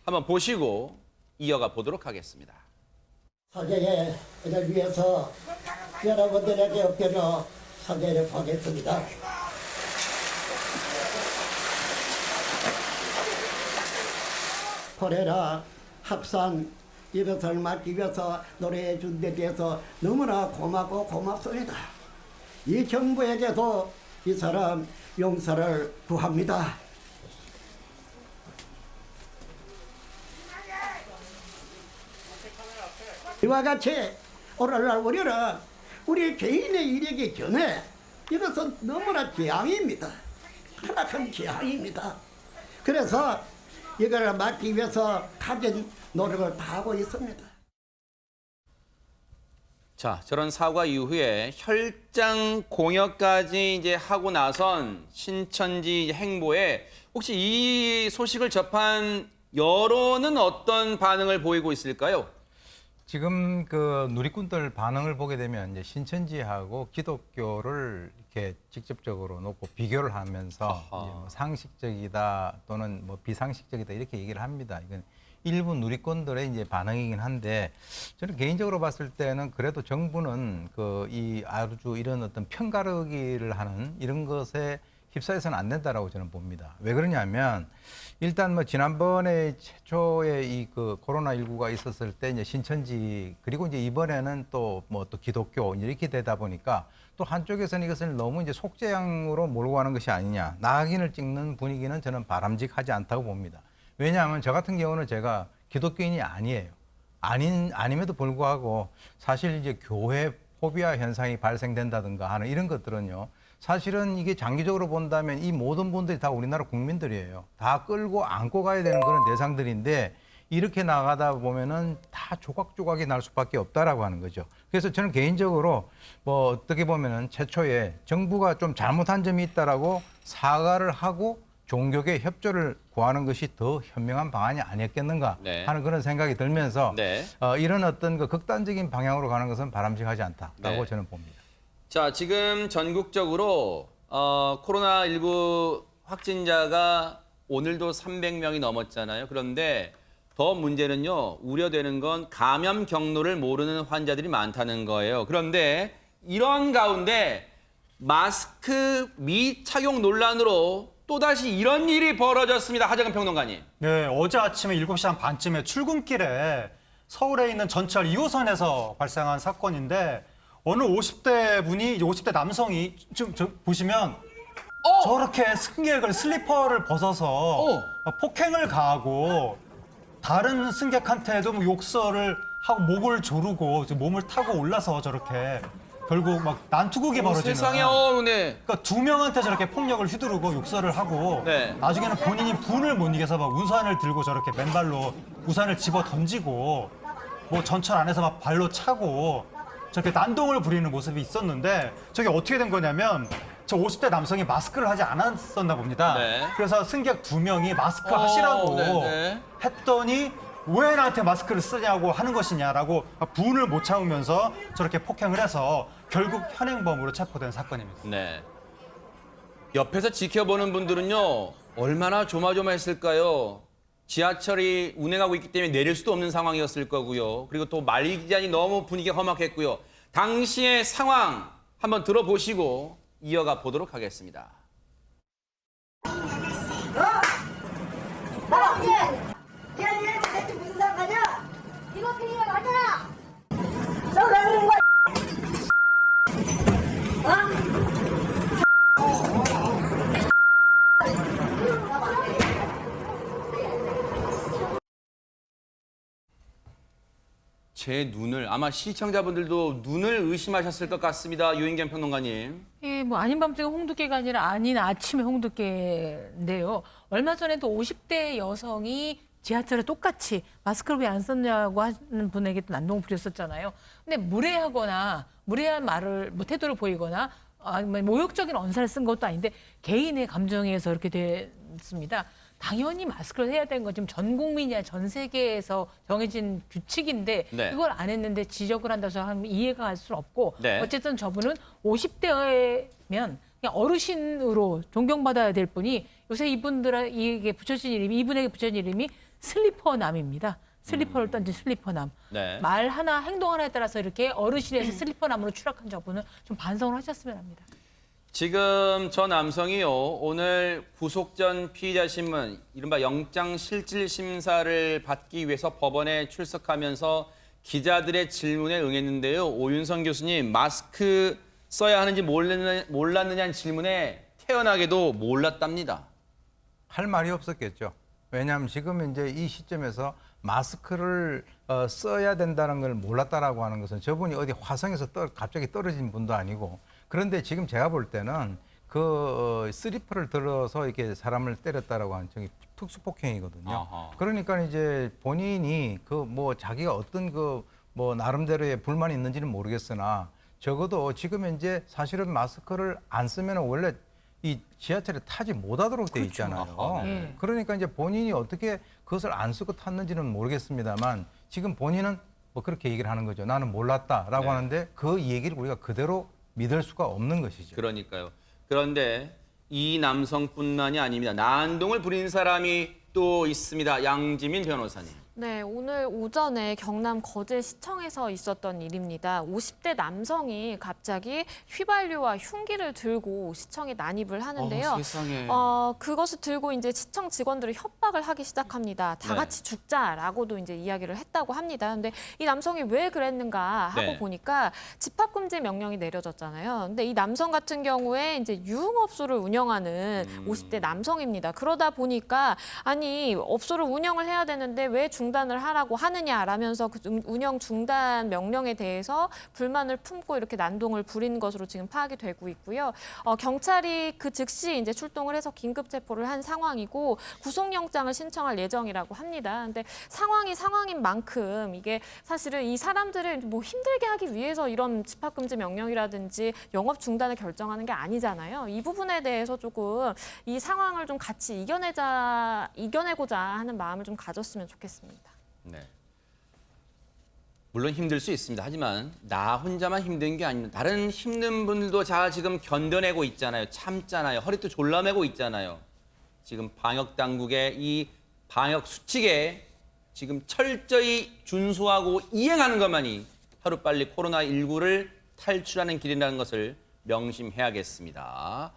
한번 보시고 이어가 보도록 하겠습니다. 사죄를 위해서 여러분들에게 엎드려 사죄를 하겠습니다. 코레라 확산 이것을 막기 위해서 노래해 준 데 대해서 너무나 고맙고 고맙습니다. 이 정부에게도 이 사람 용서를 구합니다. 이와 같이 오늘날 우리는 우리 개인의 이력이 전에 이것은 너무나 재앙입니다. 크나큰 재앙입니다. 그래서 이걸 막기 위해서 가진 노력을 다하고 있습니다. 자, 저런 사과 이후에 혈장 공여까지 이제 하고 나선 신천지 행보에 혹시 이 소식을 접한 여론은 어떤 반응을 보이고 있을까요? 지금 그 누리꾼들 반응을 보게 되면 이제 신천지하고 기독교를 이렇게 직접적으로 놓고 비교를 하면서 이제 뭐 상식적이다 또는 뭐 비상식적이다 이렇게 얘기를 합니다. 이건 일부 누리꾼들의 이제 반응이긴 한데 저는 개인적으로 봤을 때는 그래도 정부는 그 이 아주 이런 어떤 편가르기를 하는 이런 것에 휩싸여서는 안 된다라고 저는 봅니다. 왜 그러냐면 일단 뭐 지난번에 최초에 이 그 코로나19가 있었을 때 이제 신천지 그리고 이제 이번에는 또 뭐 또 기독교 이렇게 되다 보니까 또 한쪽에서는 이것을 너무 이제 속죄양으로 몰고 가는 것이 아니냐. 낙인을 찍는 분위기는 저는 바람직하지 않다고 봅니다. 왜냐하면 저 같은 경우는 제가 기독교인이 아니에요. 아님에도 불구하고 사실 이제 교회 포비아 현상이 발생된다든가 하는 이런 것들은요. 사실은 이게 장기적으로 본다면 이 모든 분들이 다 우리나라 국민들이에요. 다 끌고 안고 가야 되는 그런 대상들인데 이렇게 나가다 보면은 다 조각조각이 날 수밖에 없다라고 하는 거죠. 그래서 저는 개인적으로 뭐 어떻게 보면은 최초에 정부가 좀 잘못한 점이 있다라고 사과를 하고 종교계 협조를 구하는 것이 더 현명한 방안이 아니었겠는가 하는 그런 생각이 들면서 이런 어떤 그 극단적인 방향으로 가는 것은 바람직하지 않다라고 저는 봅니다. 자, 지금 전국적으로 코로나19 확진자가 오늘도 300명이 넘었잖아요. 그런데 더 문제는요, 우려되는 건 감염 경로를 모르는 환자들이 많다는 거예요. 그런데 이런 가운데 마스크 미착용 논란으로 또다시 이런 일이 벌어졌습니다. 하정은 평론가님. 네, 어제 아침에 7시 한 반쯤에 출근길에 서울에 있는 전철 2호선에서 발생한 사건인데 어느 50대 분이, 50대 남성이 지금 보시면 저렇게 승객을 슬리퍼를 벗어서 폭행을 가하고 다른 승객한테도 뭐 욕설을 하고 목을 조르고 몸을 타고 올라서 저렇게 결국 막 난투극이 벌어지는. 세상에, 네. 그러니까 2명한테 저렇게 폭력을 휘두르고 욕설을 하고 나중에는 본인이 분을 못 이겨서 막 우산을 들고 저렇게 맨발로 우산을 집어 던지고 뭐 전철 안에서 막 발로 차고 저렇게 난동을 부리는 모습이 있었는데 저게 어떻게 된 거냐면 저 50대 남성이 마스크를 하지 않았었나 봅니다. 그래서 승객 2명이 마스크 하시라고 했더니 왜 나한테 마스크를 쓰냐고 하는 것이냐라고 분을 못 참으면서 저렇게 폭행을 해서 결국 현행범으로 체포된 사건입니다. 네. 옆에서 지켜보는 분들은요, 얼마나 조마조마했을까요? 지하철이 운행하고 있기 때문에 내릴 수도 없는 상황이었을 거고요. 그리고 또 말기자니 너무 분위기가 험악했고요. 당시의 상황 한번 들어보시고 이어가 보도록 하겠습니다. 무슨 상관이야? 이거 그냥 맞잖아. 너 그러는 거야. 제 눈을 아마 시청자분들도 눈을 의심하셨을 것 같습니다. 유인경 평론가님. 예, 뭐 아닌 밤중에 홍두깨가 아니라 아닌 아침에 홍두깨인데요. 얼마 전에도 50대 여성이 지하철에 똑같이 마스크를 왜 안 썼냐고 하는 분에게 또 난동을 부렸었잖아요. 근데 무례하거나 무례한 말을 뭐 태도를 보이거나 모욕적인 언사를 쓴 것도 아닌데 개인의 감정에 의해서 이렇게 됐습니다. 당연히 마스크를 해야 되는 건 지금 전 국민이야 전 세계에서 정해진 규칙인데 그걸 안 했는데 지적을 한다고 하면 이해가 갈 수 없고 어쨌든 저분은 50대면 그냥 어르신으로 존경받아야 될 분이 요새 이분들에게 붙여진 이름이 이분에게 붙여진 이름이 슬리퍼남입니다. 슬리퍼를 던진 슬리퍼남. 말 하나 행동 하나에 따라서 이렇게 어르신에서 슬리퍼남으로 추락한 저분은 좀 반성을 하셨으면 합니다. 지금 저 남성이요, 오늘 구속 전 피의자 신문, 이른바 영장실질심사를 받기 위해서 법원에 출석하면서 기자들의 질문에 응했는데요. 오윤성 교수님, 마스크 써야 하는지 몰랐느냐는 질문에 태연하게도 몰랐답니다. 할 말이 없었겠죠. 왜냐하면 지금 이제 이 시점에서 마스크를 써야 된다는 걸 몰랐다라고 하는 것은 저분이 어디 화성에서 갑자기 떨어진 분도 아니고 그런데 지금 제가 볼 때는 그 슬리퍼를 들어서 이렇게 사람을 때렸다라고 하는 저기 특수폭행이거든요. 그러니까 이제 본인이 그 뭐 자기가 어떤 그 뭐 나름대로의 불만이 있는지는 모르겠으나 적어도 지금 현재 사실은 마스크를 안 쓰면 원래 이 지하철에 타지 못하도록 돼 있잖아요. 아하, 네. 그러니까 이제 본인이 어떻게 그것을 안 쓰고 탔는지는 모르겠습니다만 지금 본인은 뭐 그렇게 얘기를 하는 거죠. 나는 몰랐다라고 네. 하는데 그 얘기를 우리가 그대로 믿을 수가 없는 것이죠. 그러니까요. 그런데 이 남성뿐만이 아닙니다. 난동을 부린 사람이 또 있습니다. 양지민 변호사님. 네, 오늘 오전에 경남 거제시청에서 있었던 일입니다. 50대 남성이 갑자기 휘발유와 흉기를 들고 시청에 난입을 하는데요. 세상에. 그것을 들고 이제 시청 직원들을 협박을 하기 시작합니다. 다 네. 같이 죽자라고도 이제 이야기를 했다고 합니다. 근데 이 남성이 왜 그랬는가 하고 네. 보니까 집합금지 명령이 내려졌잖아요. 근데 이 남성 같은 경우에 이제 유흥업소를 운영하는 50대 남성입니다. 그러다 보니까 아니 업소를 운영을 해야 되는데 왜 중단을 하라고 하느냐라면서 그 운영 중단 명령에 대해서 불만을 품고 이렇게 난동을 부린 것으로 지금 파악이 되고 있고요. 경찰이 그 즉시 이제 출동을 해서 긴급 체포를 한 상황이고 구속영장을 신청할 예정이라고 합니다. 근데 상황이 상황인 만큼 이게 사실은 이 사람들을 뭐 힘들게 하기 위해서 이런 집합금지 명령이라든지 영업 중단을 결정하는 게 아니잖아요. 이 부분에 대해서 조금 이 상황을 좀 같이 이겨내고자 하는 마음을 좀 가졌으면 좋겠습니다. 네. 물론 힘들 수 있습니다. 하지만 나 혼자만 힘든 게 아닙니다. 다른 힘든 분들도 잘 지금 견뎌내고 있잖아요. 참잖아요. 허리도 졸라매고 있잖아요. 지금 방역 당국의 이 방역 수칙에 지금 철저히 준수하고 이행하는 것만이 하루빨리 코로나19를 탈출하는 길이라는 것을 명심해야겠습니다.